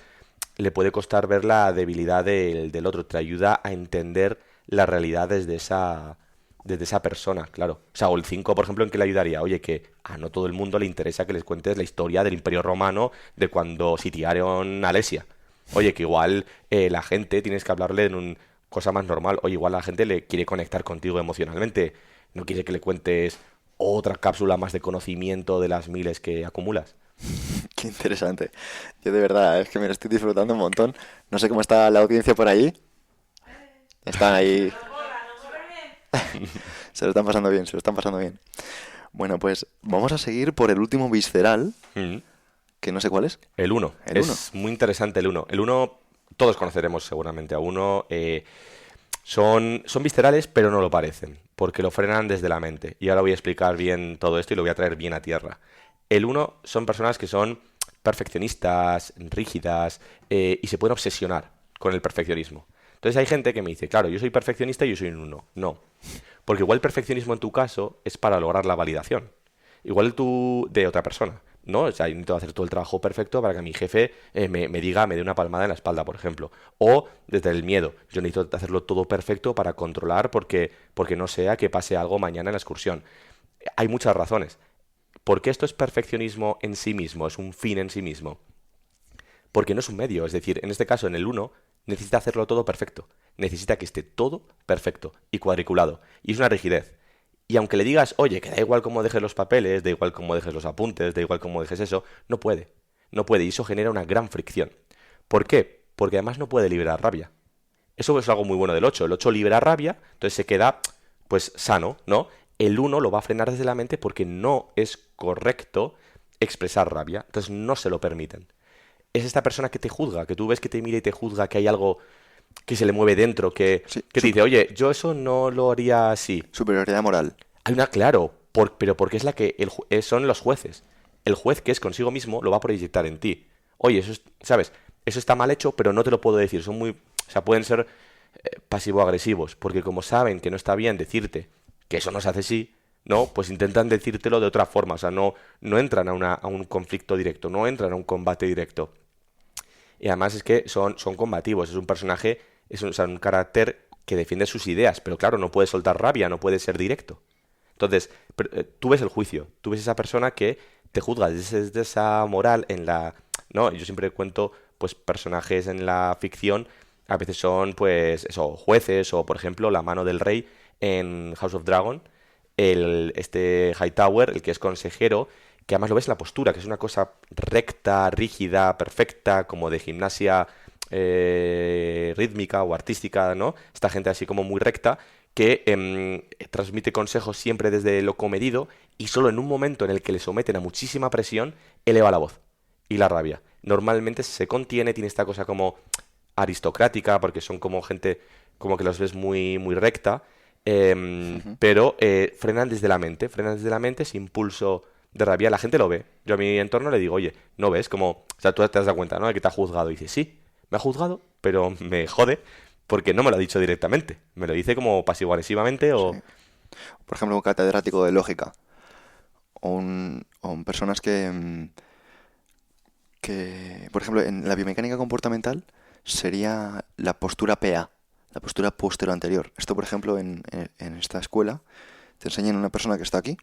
Speaker 2: le puede costar ver la debilidad del otro. Te ayuda a entender la realidad desde esa persona, claro. O sea, o el 5 por ejemplo, ¿en qué le ayudaría? Oye, que a no todo el mundo le interesa que les cuentes la historia del Imperio Romano de cuando sitiaron Alesia. Oye, que igual la gente tienes que hablarle en un cosa más normal. Oye, igual la gente le quiere conectar contigo emocionalmente. No quiere que le cuentes otra cápsula más de conocimiento de las miles que acumulas.
Speaker 1: Qué interesante. Yo de verdad, es que me lo estoy disfrutando un montón. No sé cómo está la audiencia por ahí. Están ahí. Se lo están pasando bien, se lo están pasando bien. Bueno, pues vamos a seguir por el último visceral,
Speaker 2: Mm.
Speaker 1: que no sé cuál es.
Speaker 2: El uno.
Speaker 1: El uno.
Speaker 2: Es muy interesante el uno. El uno, todos conoceremos seguramente a uno. Son viscerales, pero no lo parecen, porque lo frenan desde la mente. Y ahora voy a explicar bien todo esto y lo voy a traer bien a tierra. El uno son personas que son perfeccionistas, rígidas, y se pueden obsesionar con el perfeccionismo. Entonces hay gente que me dice, claro, yo soy perfeccionista y yo soy un uno. No, porque igual el perfeccionismo en tu caso es para lograr la validación. Igual tú de otra persona, ¿no? O sea, yo necesito hacer todo el trabajo perfecto para que mi jefe me diga, me dé una palmada en la espalda, por ejemplo. O desde el miedo, yo necesito hacerlo todo perfecto para controlar porque no sea que pase algo mañana en la excursión. Hay muchas razones. ¿Por qué esto es perfeccionismo en sí mismo? Es un fin en sí mismo. Porque no es un medio, es decir, en este caso, en el uno necesita hacerlo todo perfecto. Necesita que esté todo perfecto y cuadriculado. Y es una rigidez. Y aunque le digas, oye, que da igual cómo dejes los papeles, da igual cómo dejes los apuntes, da igual cómo dejes eso, no puede. No puede. Y eso genera una gran fricción. ¿Por qué? Porque además no puede liberar rabia. Eso es algo muy bueno del 8. El 8 libera rabia, entonces se queda, pues, sano, ¿no? El uno lo va a frenar desde la mente porque no es correcto expresar rabia. Entonces no se lo permiten. Es esta persona que te juzga, que tú ves que te mira y te juzga, que hay algo que se le mueve dentro,
Speaker 1: Sí,
Speaker 2: que te dice, oye, yo eso no lo haría así.
Speaker 1: superioridad moral.
Speaker 2: Hay una, claro, pero porque es la que son los jueces. el juez que es consigo mismo lo va a proyectar en ti. Oye, ¿sabes? Eso está mal hecho, pero no te lo puedo decir. Son muy, o sea, pueden ser pasivo-agresivos, porque como saben que no está bien decirte que eso no se hace así, ¿no? Pues intentan decírtelo de otra forma, o sea, no entran a un conflicto directo, no entran a un combate directo. Y además es que son combativos, es un personaje, o sea, un carácter que defiende sus ideas, pero claro, no puede soltar rabia, no puede ser directo. Entonces, tú ves el juicio, tú ves esa persona que te juzga desde esa moral en la... ¿no? Yo siempre cuento, pues, personajes en la ficción, a veces son, pues, eso, jueces, o por ejemplo, la mano del rey en House of Dragon, este Hightower, el que es consejero, que además lo ves en la postura, que es una cosa recta, rígida, perfecta, como de gimnasia rítmica o artística, ¿no? Esta gente así como muy recta, que transmite consejos siempre desde lo comedido y solo en un momento en el que le someten a muchísima presión, eleva la voz y la rabia. Normalmente se contiene, tiene esta cosa como aristocrática, porque son como gente como que los ves muy, muy recta,
Speaker 1: Ujú.
Speaker 2: pero frenan desde la mente ese impulso de rabia, la gente lo ve. Yo a mi entorno le digo, oye, ¿no ves? Como, o sea, tú te has dado cuenta, ¿no? De que te ha juzgado. Y dice, sí, me ha juzgado, pero me jode porque no me lo ha dicho directamente. Me lo dice como pasivo-agresivamente
Speaker 1: Sí.
Speaker 2: o...
Speaker 1: Por ejemplo, un catedrático de lógica o personas que, por ejemplo, en la biomecánica comportamental sería la postura PA, la postura posterior anterior. Esto, por ejemplo, en esta escuela te enseñan una persona que está aquí.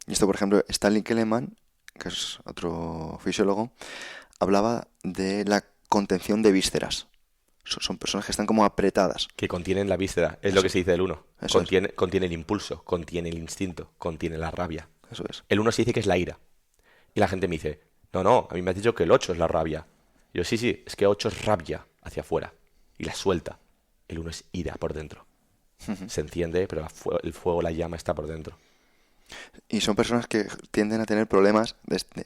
Speaker 1: Y esto, por ejemplo, Stanley Keleman, que es otro fisiólogo, hablaba de la contención de vísceras. Son personas que están como apretadas.
Speaker 2: que contienen la víscera, es lo que
Speaker 1: Eso,
Speaker 2: se dice del uno.
Speaker 1: eso es,
Speaker 2: Contiene el impulso, contiene el instinto, contiene la rabia.
Speaker 1: eso es.
Speaker 2: El uno se dice que es la ira. Y la gente me dice, no, no, a mí me has dicho que el 8 es la rabia. Yo, sí, sí, es que 8 es rabia hacia afuera. Y la suelta. El uno es ira por dentro. Se enciende, pero el fuego, la llama está por dentro.
Speaker 1: Y son personas que tienden a tener problemas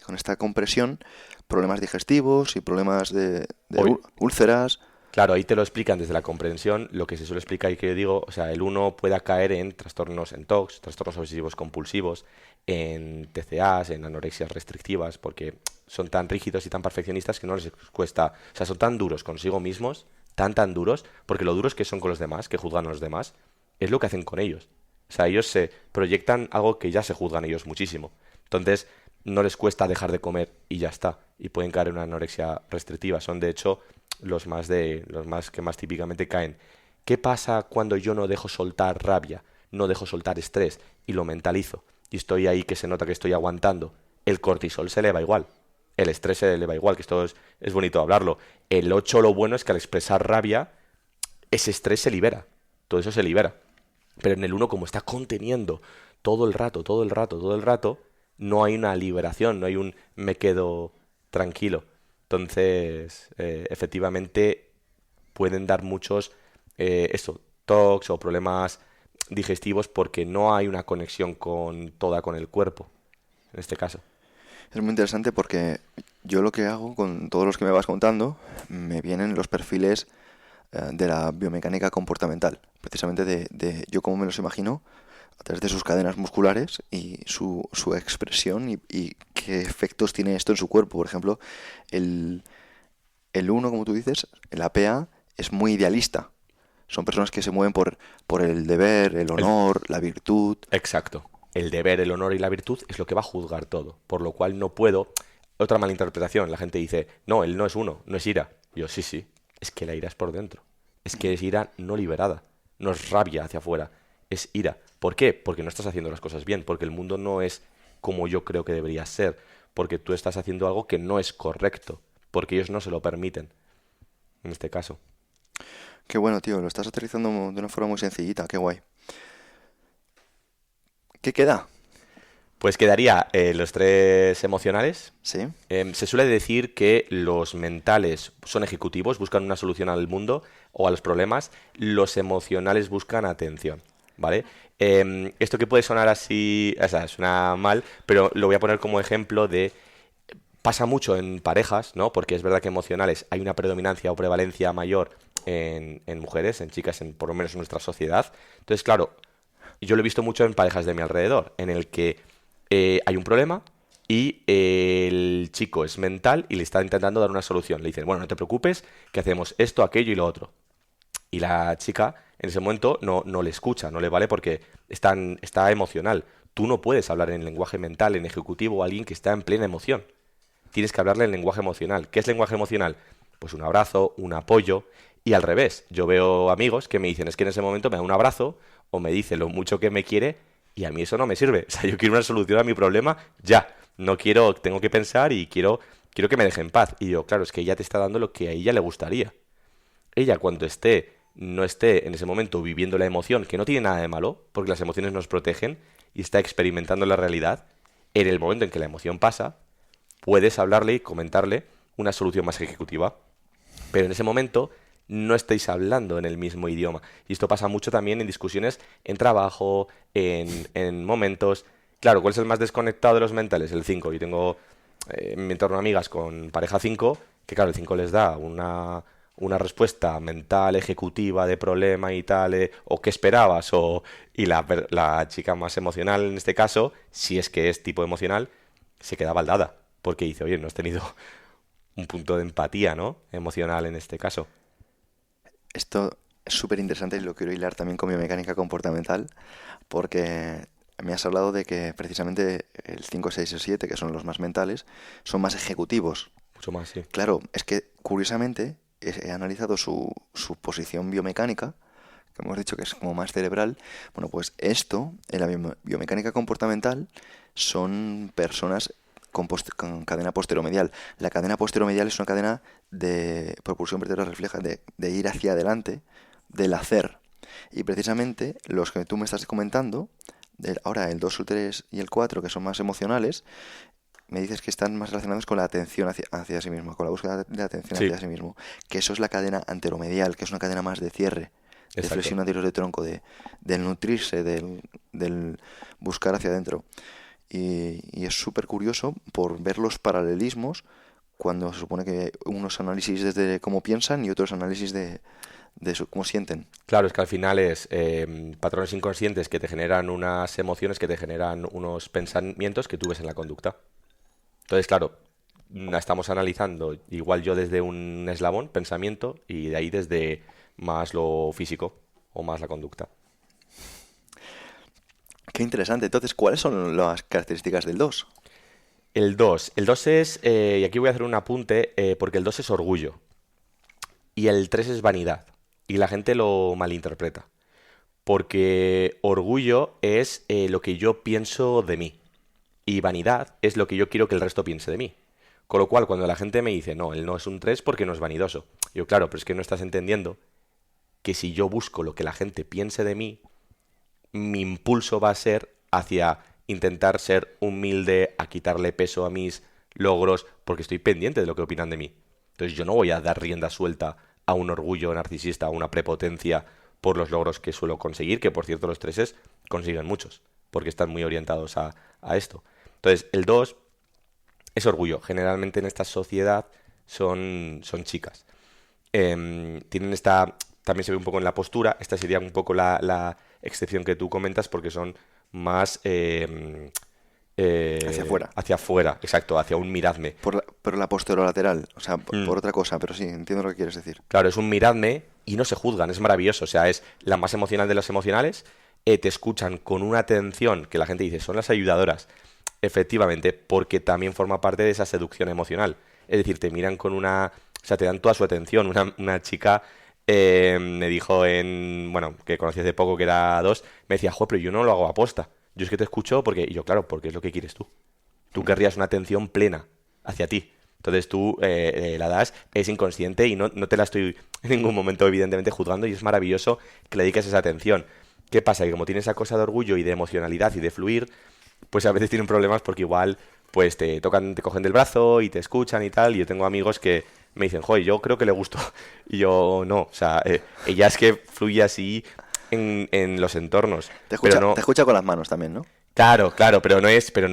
Speaker 1: con esta compresión, problemas digestivos y problemas de
Speaker 2: Hoy,
Speaker 1: úlceras.
Speaker 2: claro, ahí te lo explican desde la comprensión, lo que se suele explicar y que yo digo, o sea, el uno pueda caer en trastornos en TOC, trastornos obsesivos compulsivos, en TCAs, en anorexias restrictivas, porque son tan rígidos y tan perfeccionistas que no les cuesta, o sea, son tan duros consigo mismos, tan duros, porque lo duros que son con los demás, que juzgan a los demás, es lo que hacen con ellos. O sea, ellos se proyectan algo que ya se juzgan ellos muchísimo. Entonces, no les cuesta dejar de comer y ya está. Y pueden caer en una anorexia restrictiva. Son, de hecho, los más que más típicamente caen. ¿Qué pasa cuando yo no dejo soltar rabia, no dejo soltar estrés y lo mentalizo? Y estoy ahí que se nota que estoy aguantando. El cortisol se eleva igual. El estrés se eleva igual, que esto es bonito hablarlo. El 8 lo bueno es que al expresar rabia, ese estrés se libera. Todo eso se libera. Pero en el uno como está conteniendo todo el rato, todo el rato, todo el rato, no hay una liberación, no hay un me quedo tranquilo. Entonces, efectivamente, pueden dar muchos, TOCs o problemas digestivos porque no hay una conexión con el cuerpo, en este caso.
Speaker 1: Es muy interesante porque yo lo que hago con todos los que me vas contando, me vienen los perfiles de la biomecánica comportamental, precisamente de yo cómo me los imagino a través de sus cadenas musculares y su expresión y qué efectos tiene esto en su cuerpo. Por ejemplo, el, el uno, como tú dices, el APA, es muy idealista. Son personas que se mueven por el deber, el
Speaker 2: El,
Speaker 1: honor, la virtud.
Speaker 2: exacto. El deber, el honor y la virtud es lo que va a juzgar todo. Por lo cual no puedo. Otra mala interpretación. La gente dice, no, él no es uno, no es ira. Yo, sí, sí. Es que la ira es por dentro. Es que es ira no liberada. No es rabia hacia afuera. Es ira. ¿Por qué? Porque no estás haciendo las cosas bien. Porque el mundo no es como yo creo que debería ser. Porque tú estás haciendo algo que no es correcto. Porque ellos no se lo permiten. En este caso.
Speaker 1: Qué bueno, tío, lo estás aterrizando de una forma muy sencillita, qué guay. ¿Qué queda?
Speaker 2: Pues quedaría los tres emocionales.
Speaker 1: ¿Sí?
Speaker 2: Se suele decir que los mentales son ejecutivos, buscan una solución al mundo o a los problemas, los emocionales buscan atención, ¿vale? Esto que puede sonar así, o sea, suena mal, pero lo voy a poner como ejemplo de... Pasa mucho en parejas, ¿no? Porque es verdad que emocionales hay una predominancia o prevalencia mayor en mujeres, en chicas, por lo menos en nuestra sociedad. Entonces, claro, yo lo he visto mucho en parejas de mi alrededor, en el que hay un problema, y el chico es mental y le está intentando dar una solución. Le dicen, bueno, no te preocupes, que hacemos esto, aquello y lo otro. Y la chica en ese momento no le escucha, no le vale porque está emocional. Tú no puedes hablar en lenguaje mental, en ejecutivo, a alguien que está en plena emoción. Tienes que hablarle en lenguaje emocional. ¿Qué es lenguaje emocional? Pues un abrazo, un apoyo. Y al revés, yo veo amigos que me dicen, es que en ese momento me da un abrazo o me dice lo mucho que me quiere y a mí eso no me sirve. O sea, yo quiero una solución a mi problema ya. No quiero, tengo que pensar y quiero que me deje en paz. Y digo, claro, es que ella te está dando lo que a ella le gustaría. Ella cuando no esté en ese momento viviendo la emoción, que no tiene nada de malo, porque las emociones nos protegen y está experimentando la realidad, en el momento en que la emoción pasa, puedes hablarle y comentarle una solución más ejecutiva. Pero en ese momento no estáis hablando en el mismo idioma. Y esto pasa mucho también en discusiones en trabajo, en momentos. Claro, ¿cuál es el más desconectado de los mentales? El 5. Yo tengo en mi entorno amigas con pareja 5 que claro, el 5 les da una respuesta mental, ejecutiva de problema y tal, o qué esperabas, y la chica más emocional en este caso, si es que es tipo emocional, se queda baldada, porque dice, oye, no has tenido un punto de empatía, ¿no? Emocional en este caso.
Speaker 1: Esto es súper interesante y lo quiero hilar también con biomecánica comportamental, porque me has hablado de que precisamente el 5, 6 y 7, que son los más mentales, son más ejecutivos.
Speaker 2: Mucho más, sí.
Speaker 1: Claro, es que curiosamente he analizado su posición biomecánica, que hemos dicho que es como más cerebral. Bueno, pues esto, en la biomecánica comportamental, son personas con cadena posteromedial. La cadena posteromedial es una cadena de propulsión vertebral refleja, de ir hacia adelante, del hacer. Y precisamente los que tú me estás comentando, ahora el 2 el 3 y el 4 que son más emocionales, me dices que están más relacionados con la atención hacia sí mismo, con la búsqueda de atención
Speaker 2: Sí,
Speaker 1: hacia sí mismo. Que eso es la cadena anteromedial, que es una cadena más de cierre, de
Speaker 2: exacto.
Speaker 1: flexión anterior de tronco, del nutrirse, del buscar hacia adentro. Y es súper curioso por ver los paralelismos cuando se supone que unos análisis desde cómo piensan y otros análisis de cómo sienten.
Speaker 2: Claro, es que al final es patrones inconscientes que te generan unas emociones, que te generan unos pensamientos que tú ves en la conducta. Entonces, claro, estamos analizando igual yo desde un eslabón, pensamiento, y de ahí desde más lo físico o más la conducta.
Speaker 1: Qué interesante. Entonces, ¿cuáles son las características del dos?
Speaker 2: El dos es, y aquí voy a hacer un apunte, porque el 2 es orgullo y el 3 es vanidad. Y la gente lo malinterpreta. Porque orgullo es lo que yo pienso de mí. Y vanidad es lo que yo quiero que el resto piense de mí. Con lo cual, cuando la gente me dice, no, él no es un 3 porque no es vanidoso. Yo, claro, pero es que no estás entendiendo que si yo busco lo que la gente piense de mí, mi impulso va a ser hacia intentar ser humilde, a quitarle peso a mis logros, porque estoy pendiente de lo que opinan de mí. Entonces yo no voy a dar rienda suelta a un orgullo narcisista, a una prepotencia por los logros que suelo conseguir, que por cierto los treses consiguen muchos, porque están muy orientados a esto. Entonces el 2 es orgullo. Generalmente en esta sociedad son chicas. Tienen también se ve un poco en la postura, esta sería un poco la excepción que tú comentas porque son más
Speaker 1: Hacia afuera.
Speaker 2: hacia afuera, exacto, hacia un miradme.
Speaker 1: Pero la posterolateral, o sea,
Speaker 2: Mm,
Speaker 1: por otra cosa, pero sí, entiendo lo que quieres decir.
Speaker 2: Claro, es un miradme y no se juzgan, es maravilloso, o sea, es la más emocional de las emocionales, te escuchan con una atención que la gente dice, son las ayudadoras, efectivamente, porque también forma parte de esa seducción emocional. Es decir, te miran con o sea, te dan toda su atención. Una chica me dijo bueno, que conocí hace poco que era 2, me decía, jo, pero yo no lo hago aposta. Yo es que te escucho porque, y yo, claro, porque es lo que quieres tú. Tú querrías una atención plena hacia ti. Entonces tú la das, es inconsciente y no te la estoy en ningún momento evidentemente juzgando y es maravilloso que le dediques esa atención. ¿Qué pasa? Que como tienes esa cosa de orgullo y de emocionalidad y de fluir, pues a veces tienen problemas porque igual pues te tocan, te cogen del brazo y te escuchan y tal. Y yo tengo amigos que me dicen, joder, yo creo que le gusto. Y yo no, o sea, ella es que fluye así en los entornos. Pero
Speaker 1: Te
Speaker 2: no,
Speaker 1: escucha con las manos también, ¿no?
Speaker 2: claro, claro, pero no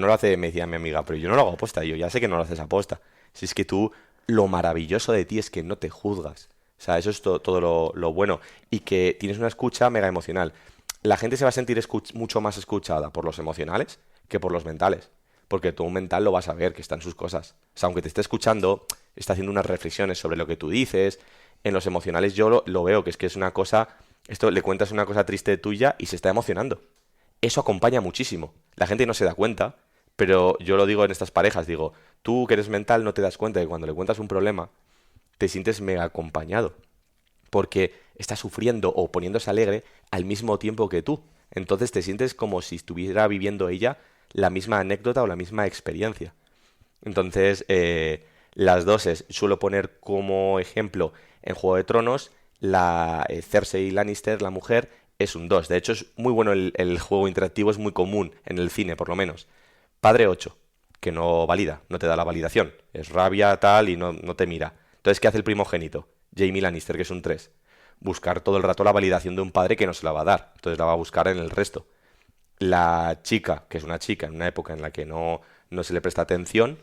Speaker 2: lo hace, me decía mi amiga, pero yo no lo hago aposta, y yo ya sé que no lo haces aposta. Si es que tú, lo maravilloso de ti es que no te juzgas. O sea, eso es todo lo bueno. Y que tienes una escucha mega emocional. La gente se va a sentir mucho más escuchada por los emocionales que por los mentales. porque tú mental lo vas a ver, que está en sus cosas. O sea, aunque te esté escuchando, está haciendo unas reflexiones sobre lo que tú dices. En los emocionales yo lo veo, que es una cosa, esto le cuentas una cosa triste tuya y se está emocionando. Eso acompaña muchísimo. La gente no se da cuenta, pero yo lo digo en estas parejas, digo, tú que eres mental no te das cuenta de que cuando le cuentas un problema, te sientes mega acompañado porque está sufriendo o poniéndose alegre al mismo tiempo que tú. Entonces te sientes como si estuviera viviendo ella la misma anécdota o la misma experiencia. Entonces, las doses suelo poner como ejemplo en Juego de Tronos, la Cersei Lannister, la mujer, es un 2. De hecho, es muy bueno el juego interactivo, es muy común en el cine, por lo menos. Padre 8, que no valida, no te da la validación. Es rabia, tal, y no te mira. Entonces, ¿qué hace el primogénito? Jaime Lannister, que es un 3. Buscar todo el rato la validación de un padre que no se la va a dar. Entonces la va a buscar en el resto. La chica, que es una chica en una época en la que no se le presta atención,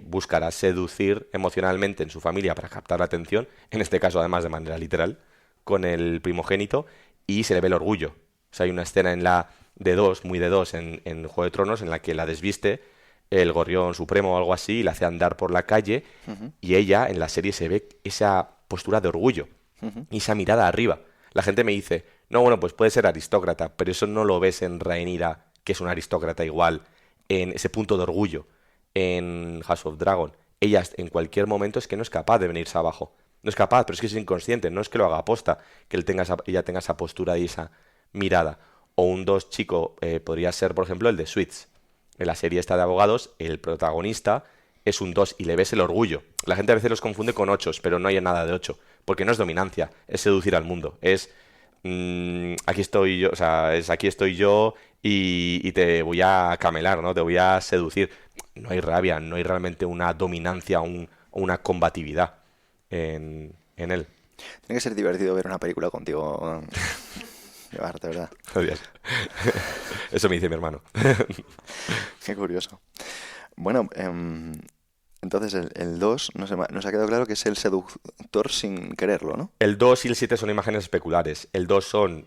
Speaker 2: buscará seducir emocionalmente en su familia para captar la atención, en este caso además de manera literal, con el primogénito, y se le ve el orgullo. O sea, hay una escena en la de dos, muy de dos, en Juego de Tronos, en la que la desviste el gorrión supremo o algo así, y la hace andar por la calle,
Speaker 1: Ujú,
Speaker 2: y ella en la serie se ve esa postura de orgullo
Speaker 1: ujú.
Speaker 2: y esa mirada arriba. La gente me dice, no, bueno, pues puede ser aristócrata, pero eso no lo ves en Rhaenyra, que es una aristócrata igual, en ese punto de orgullo, en House of Dragon. Ella en cualquier momento es que no es capaz de venirse abajo. No es capaz, pero es que es inconsciente, no es que lo haga aposta, que ella tenga esa postura y esa mirada. O un 2 chico podría ser, por ejemplo, el de Suits. En la serie esta de abogados, el protagonista es un 2 y le ves el orgullo. La gente a veces los confunde con 8, pero no hay nada de 8, porque no es dominancia, es seducir al mundo, es aquí estoy yo, o sea, es aquí estoy yo y te voy a camelar, ¿no? Te voy a seducir. No hay rabia, no hay realmente una dominancia o una combatividad en él.
Speaker 1: Tiene que ser divertido ver una película contigo, llevar, de verdad.
Speaker 2: Odias. Eso me dice mi hermano.
Speaker 1: Qué curioso. Bueno, entonces el 2 nos ha quedado claro que es el seductor sin quererlo, ¿no?
Speaker 2: El 2 y el 7 son imágenes especulares. El 2 suelen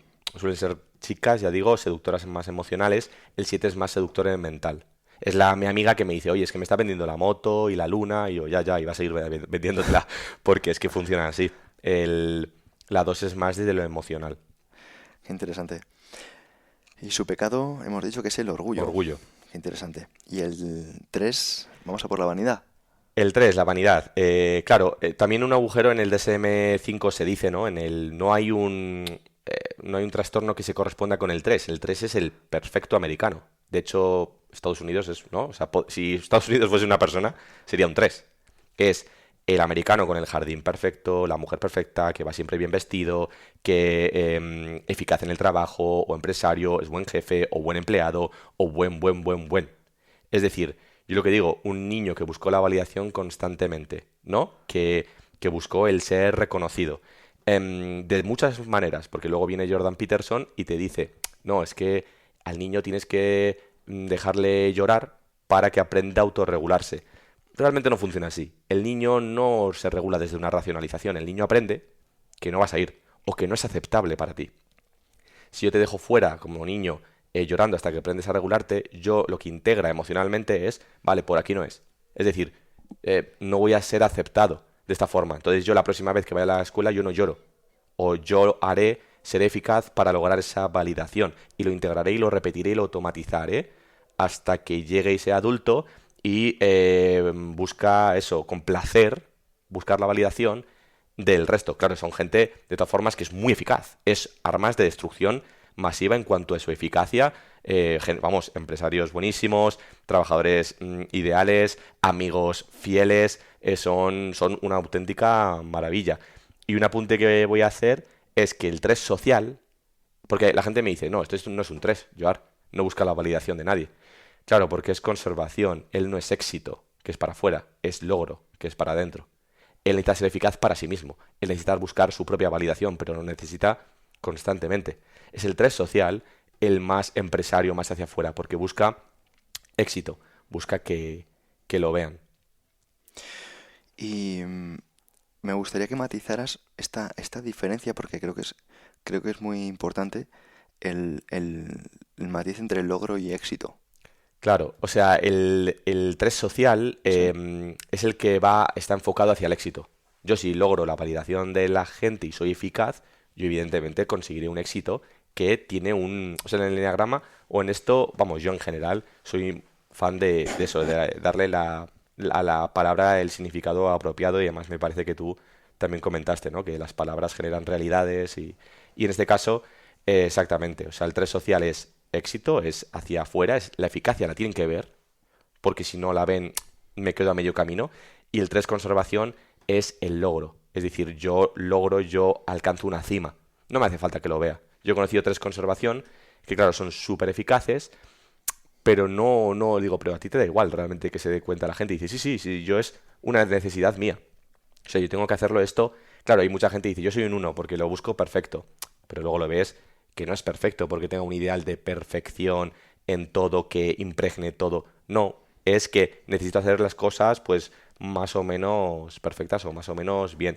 Speaker 2: ser chicas, ya digo, seductoras más emocionales. El 7 es más seductor en mental. Es mi amiga que me dice, oye, es que me está vendiendo la moto y la luna, y yo, ya, y va a seguir vendiéndotela, porque es que funciona así. La 2 es más desde lo emocional.
Speaker 1: Qué interesante. Y su pecado, hemos dicho que es el orgullo.
Speaker 2: Orgullo.
Speaker 1: Qué interesante. Y el 3 vamos a por la vanidad.
Speaker 2: El 3 la vanidad. Claro, también un agujero en el DSM-5 se dice, ¿no? No hay un trastorno que se corresponda con el 3. El 3 es el perfecto americano. De hecho, Estados Unidos es, ¿no? O sea, si Estados Unidos fuese una persona, sería un 3. Que es el americano con el jardín perfecto, la mujer perfecta, que va siempre bien vestido, que eficaz en el trabajo, o empresario, es buen jefe, o buen empleado, o buen. Es decir, yo lo que digo, un niño que buscó la validación constantemente, ¿no? Que buscó el ser reconocido. De muchas maneras, porque luego viene Jordan Peterson y te dice, no, es que al niño tienes que dejarle llorar para que aprenda a autorregularse. Realmente no funciona así. El niño no se regula desde una racionalización. El niño aprende que no vas a ir o que no es aceptable para ti. Si yo te dejo fuera como niño llorando hasta que aprendes a regularte, yo lo que integra emocionalmente es, vale, por aquí no es. Es decir, no voy a ser aceptado de esta forma. Entonces yo la próxima vez que vaya a la escuela yo no lloro. O yo seré eficaz para lograr esa validación. Y lo integraré y lo repetiré y lo automatizaré hasta que llegue y sea adulto y busca eso, con placer, buscar la validación del resto. Claro, son gente, de todas formas, que es muy eficaz. Es armas de destrucción masiva en cuanto a su eficacia. Vamos, empresarios buenísimos, trabajadores ideales, amigos fieles, son una auténtica maravilla. Y un apunte que voy a hacer es que el 3 social, porque la gente me dice, no, esto no es un 3, Joar, no busca la validación de nadie. Claro, porque es conservación, él no es éxito, que es para afuera, es logro, que es para adentro. Él necesita ser eficaz para sí mismo, él necesita buscar su propia validación, pero lo necesita constantemente. Es el 3 social el más empresario, más hacia afuera, porque busca éxito, busca que lo vean.
Speaker 1: Y me gustaría que matizaras esta diferencia porque creo que es muy importante el matiz entre logro y éxito.
Speaker 2: Claro, o sea, el 3 social
Speaker 1: Sí.
Speaker 2: es el que está enfocado hacia el éxito. Yo si logro la validación de la gente y soy eficaz, yo evidentemente conseguiré un éxito que tiene un... O sea, en el enneagrama o en esto, vamos, yo en general soy fan de eso, de darle a la palabra el significado apropiado y además me parece que tú también comentaste, ¿no? Que las palabras generan realidades y en este caso, exactamente, o sea, el 3 social es éxito, es hacia afuera, es la eficacia la tienen que ver, porque si no la ven me quedo a medio camino, y el 3 conservación es el logro, es decir, yo logro, yo alcanzo una cima, no me hace falta que lo vea. Yo he conocido 3 conservación, que claro, son súper eficaces, pero no digo, pero a ti te da igual realmente que se dé cuenta la gente. Y dice, sí, sí, sí, yo es una necesidad mía. O sea, yo tengo que hacerlo esto. Claro, hay mucha gente que dice, yo soy un uno porque lo busco perfecto. Pero luego lo ves que no es perfecto porque tenga un ideal de perfección en todo, que impregne todo. No, es que necesito hacer las cosas pues más o menos perfectas o más o menos bien.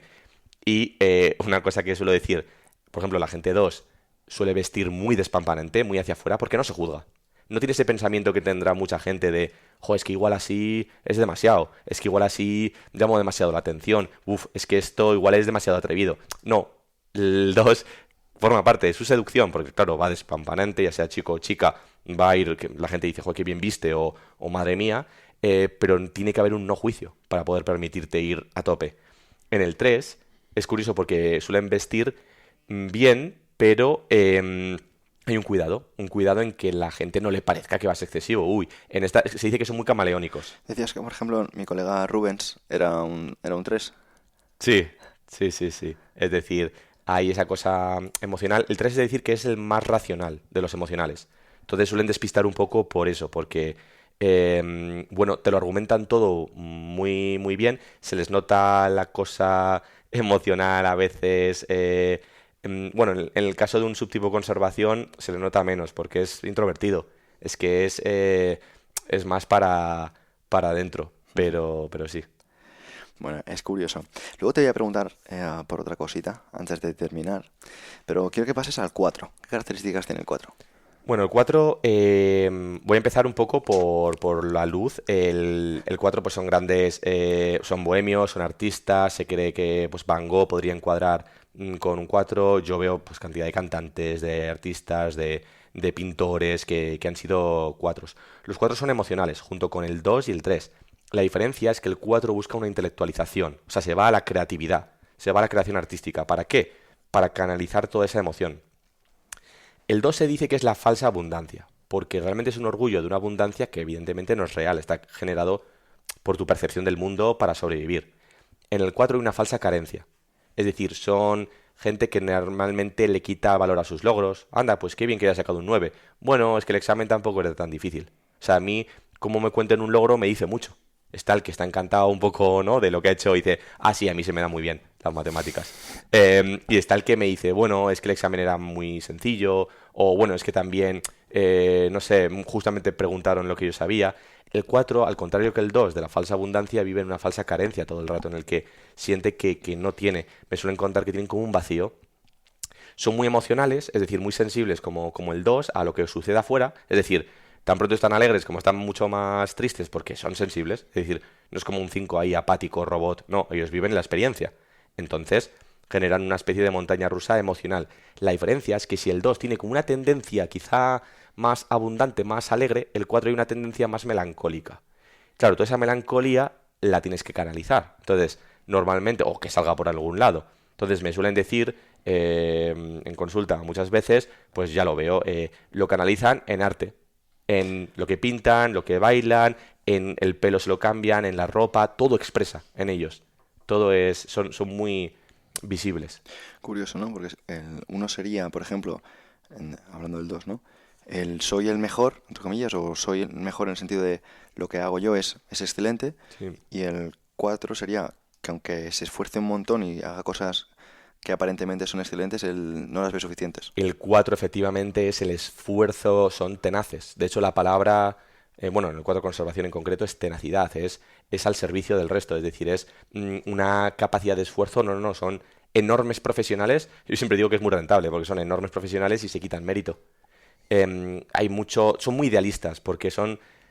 Speaker 2: Y una cosa que suelo decir, por ejemplo, la gente 2 suele vestir muy despampanante, muy hacia afuera, porque no se juzga. No tiene ese pensamiento que tendrá mucha gente de, jo, es que igual así es demasiado, es que igual así llamo demasiado la atención, uf, es que esto igual es demasiado atrevido. No, el 2 forma parte de su seducción, porque claro, va despampanante, ya sea chico o chica, va a ir, que la gente dice, jo, qué bien viste, o madre mía, pero tiene que haber un no juicio para poder permitirte ir a tope. En el 3 es curioso porque suelen vestir bien, pero hay un cuidado en que la gente no le parezca que vas excesivo. Uy, en esta se dice que son muy camaleónicos.
Speaker 1: Decías que, por ejemplo, mi colega Rubens era un 3.
Speaker 2: Sí, sí, sí, sí. Es decir, hay esa cosa emocional. El 3 es decir que es el más racional de los emocionales. Entonces suelen despistar un poco por eso, porque, bueno, te lo argumentan todo muy, muy bien. Se les nota la cosa emocional a veces. Bueno, en el caso de un subtipo conservación se le nota menos, porque es introvertido. Es que es más para adentro, pero sí.
Speaker 1: Bueno, es curioso. Luego te voy a preguntar por otra cosita antes de terminar, pero quiero que pases al 4. ¿Qué características tiene el 4?
Speaker 2: Bueno, el 4, voy a empezar un poco por la luz. El 4 pues son grandes, son bohemios, son artistas, se cree que pues Van Gogh podría encuadrar con un 4. Yo veo pues cantidad de cantantes, de artistas, de pintores que han sido 4. Los 4 son emocionales, junto con el 2 y el 3. La diferencia es que el 4 busca una intelectualización, o sea, se va a la creatividad, se va a la creación artística. ¿Para qué? Para canalizar toda esa emoción. El 2 se dice que es la falsa abundancia, porque realmente es un orgullo de una abundancia que evidentemente no es real, está generado por tu percepción del mundo para sobrevivir. En el 4 hay una falsa carencia, es decir, son gente que normalmente le quita valor a sus logros. Anda, pues qué bien que haya sacado un 9. Bueno, es que el examen tampoco era tan difícil. O sea, a mí, como me cuenten un logro, me dice mucho. Está el que está encantado un poco, ¿no? De lo que ha hecho y dice, ah, sí, a mí se me da muy bien las matemáticas. Y está el que me dice, bueno, es que el examen era muy sencillo, o bueno, es que también, no sé, justamente preguntaron lo que yo sabía. El 4, al contrario que el 2 de la falsa abundancia, vive en una falsa carencia todo el rato, en el que siente que no tiene. Me suelen contar que tienen como un vacío. Son muy emocionales, es decir, muy sensibles como el 2 a lo que sucede afuera, es decir, tan pronto están alegres como están mucho más tristes porque son sensibles, es decir, no es como un 5 ahí apático, robot, no, ellos viven la experiencia. Entonces, generan una especie de montaña rusa emocional. La diferencia es que si el 2 tiene como una tendencia quizá más abundante, más alegre, el 4 hay una tendencia más melancólica. Claro, toda esa melancolía la tienes que canalizar. Entonces, normalmente, o que salga por algún lado. Entonces, me suelen decir en consulta muchas veces, pues ya lo veo, lo canalizan en arte, en lo que pintan, lo que bailan, en el pelo se lo cambian, en la ropa, todo expresa en ellos. Todo son muy visibles.
Speaker 1: Curioso, ¿no? Porque uno sería, por ejemplo, hablando del 2, ¿no? El soy el mejor, entre comillas, o soy el mejor en el sentido de lo que hago yo es excelente.
Speaker 2: Sí.
Speaker 1: Y el 4 sería que aunque se esfuerce un montón y haga cosas que aparentemente son excelentes, él no las ve suficientes.
Speaker 2: El 4 efectivamente es el esfuerzo, son tenaces. De hecho, la palabra, bueno, en el 4 conservación en concreto es tenacidad, es al servicio del resto, es decir, es una capacidad de esfuerzo, no, son enormes profesionales. Yo siempre digo que es muy rentable porque son enormes profesionales y se quitan mérito. Hay mucho, son muy idealistas porque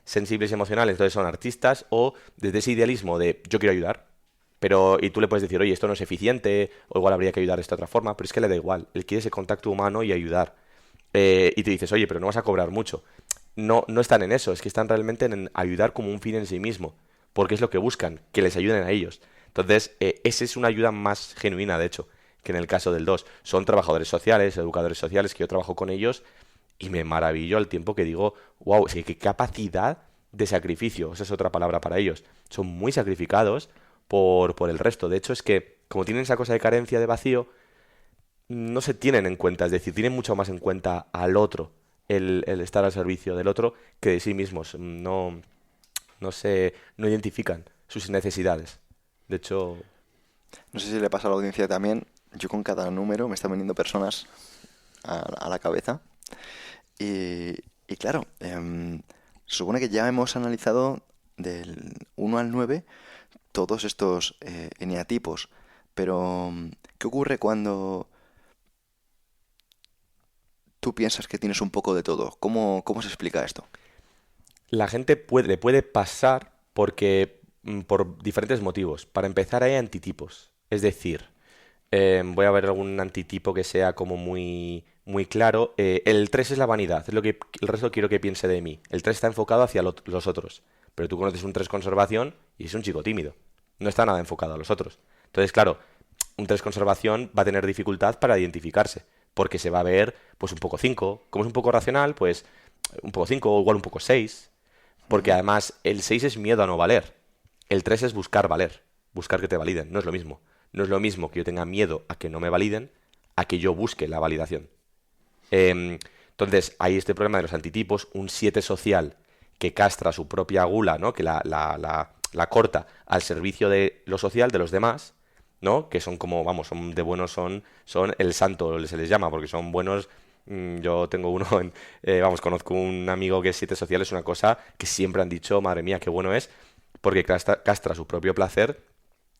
Speaker 2: sensibles y emocionales, entonces son artistas, o desde ese idealismo de yo quiero ayudar, pero y tú le puedes decir, oye, esto no es eficiente, o igual habría que ayudar de esta otra forma, pero es que le da igual, él quiere ese contacto humano y ayudar. Y te dices, oye, pero no vas a cobrar mucho. No, no están en eso, es que están realmente en ayudar como un fin en sí mismo, porque es lo que buscan, que les ayuden a ellos. Entonces, esa es una ayuda más genuina, de hecho, que en el caso del 2. Son trabajadores sociales, educadores sociales, que yo trabajo con ellos y me maravillo al tiempo que digo, wow, es que qué capacidad de sacrificio, esa es otra palabra para ellos. Son muy sacrificados por el resto. De hecho, es que como tienen esa cosa de carencia, de vacío, no se tienen en cuenta, es decir, tienen mucho más en cuenta al otro, el estar al servicio del otro, que de sí mismos. No, no identifican sus necesidades. De hecho,
Speaker 1: No sé si le pasa a la audiencia también. Yo con cada número me están viniendo personas a la cabeza. Y, y claro, se supone que ya hemos analizado del 1 al 9 todos estos eneatipos. Pero, ¿qué ocurre cuando tú piensas que tienes un poco de todo? ¿Cómo se explica esto?
Speaker 2: la gente le puede pasar porque por diferentes motivos. Para empezar, hay antitipos. Es decir, voy a ver algún antitipo que sea como muy, muy claro. El 3 es la vanidad, es lo que el resto quiero que piense de mí. El 3 está enfocado hacia los otros. Pero tú conoces un 3 conservación y es un chico tímido. No está nada enfocado a los otros. Entonces, claro, un 3 conservación va a tener dificultad para identificarse. Porque se va a ver, pues, un poco 5. Como es un poco racional, pues, un poco 5 o igual un poco 6. Porque
Speaker 1: Ujú.
Speaker 2: además el 6 es miedo a no valer. El 3 es buscar valer. Buscar que te validen. No es lo mismo. No es lo mismo que yo tenga miedo a que no me validen, a que yo busque la validación. Entonces, hay este problema de los antitipos, un 7 social que castra su propia gula, ¿no? Que la corta al servicio de lo social, de los demás, ¿no? Que son como, vamos, son de buenos, son el santo, se les llama, porque son buenos. Yo tengo uno, vamos, conozco un amigo que es 7 social, es una cosa que siempre han dicho, madre mía, qué bueno es, porque castra su propio placer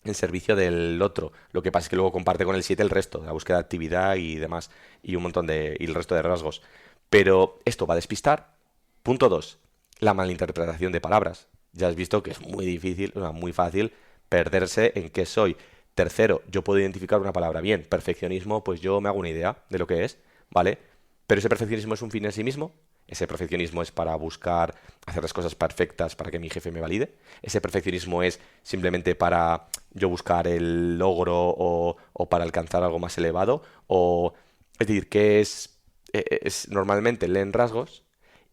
Speaker 2: en servicio del otro. Lo que pasa es que luego comparte con el 7 el resto, la búsqueda de actividad y demás, y un montón y el resto de rasgos. Pero esto va a despistar. Punto 2, la malinterpretación de palabras. Ya has visto que es muy difícil, o sea, muy fácil perderse en qué soy. Tercero, yo puedo identificar una palabra bien. Perfeccionismo, pues yo me hago una idea de lo que es, ¿vale? Pero ese perfeccionismo es un fin en sí mismo. Ese perfeccionismo es para buscar hacer las cosas perfectas para que mi jefe me valide. Ese perfeccionismo es simplemente para yo buscar el logro o para alcanzar algo más elevado. O, es decir, que normalmente leen rasgos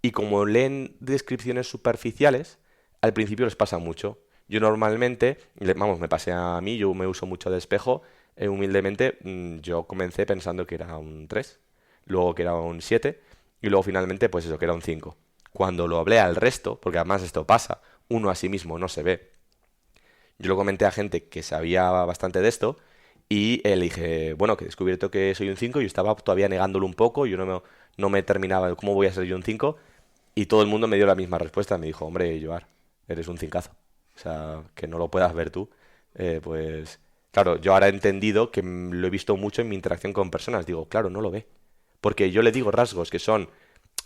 Speaker 2: y como leen descripciones superficiales, al principio les pasa mucho. Yo normalmente, vamos, me pasé a mí, yo me uso mucho de espejo, humildemente, yo comencé pensando que era un 3, luego que era un 7 y luego finalmente pues eso, que era un 5. Cuando lo hablé al resto, porque además esto pasa, uno a sí mismo no se ve, yo lo comenté a gente que sabía bastante de esto y le dije, bueno, que he descubierto que soy un 5 y yo estaba todavía negándolo un poco, yo no me terminaba, ¿cómo voy a ser yo un 5? Y todo el mundo me dio la misma respuesta, me dijo, hombre, Joar, eres un cincazo. O sea, que no lo puedas ver tú, pues claro, yo ahora he entendido que lo he visto mucho en mi interacción con personas, digo, claro, no lo ve. Porque yo le digo rasgos que son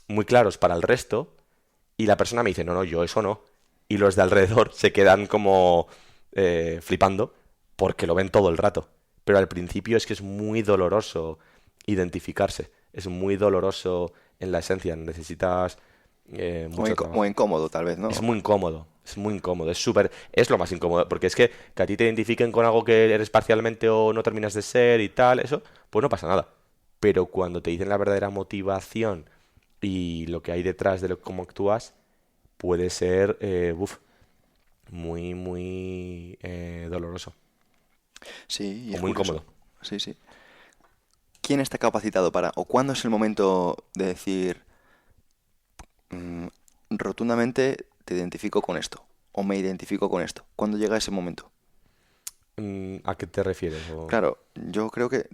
Speaker 2: muy claros para el resto y la persona me dice, no, no, yo eso no. Y los de alrededor se quedan como flipando porque lo ven todo el rato. Pero al principio es que es muy doloroso identificarse. Es muy doloroso en la esencia. Necesitas mucho
Speaker 1: O
Speaker 2: trabajo.
Speaker 1: incómodo, tal vez, ¿no?
Speaker 2: Es muy incómodo. Es muy incómodo. Es lo más incómodo. Porque es que a ti te identifiquen con algo que eres parcialmente o no terminas de ser y tal, eso, pues no pasa nada. Pero cuando te dicen la verdadera motivación y lo que hay detrás de cómo actúas, puede ser muy, muy doloroso
Speaker 1: Sí, y
Speaker 2: o
Speaker 1: es
Speaker 2: muy
Speaker 1: curioso.
Speaker 2: incómodo.
Speaker 1: Sí, sí. ¿Quién está capacitado para, o cuándo es el momento de decir, mm, rotundamente te identifico con esto, o me identifico con esto? ¿Cuándo llega ese momento?
Speaker 2: ¿A qué te refieres?
Speaker 1: Claro, yo creo que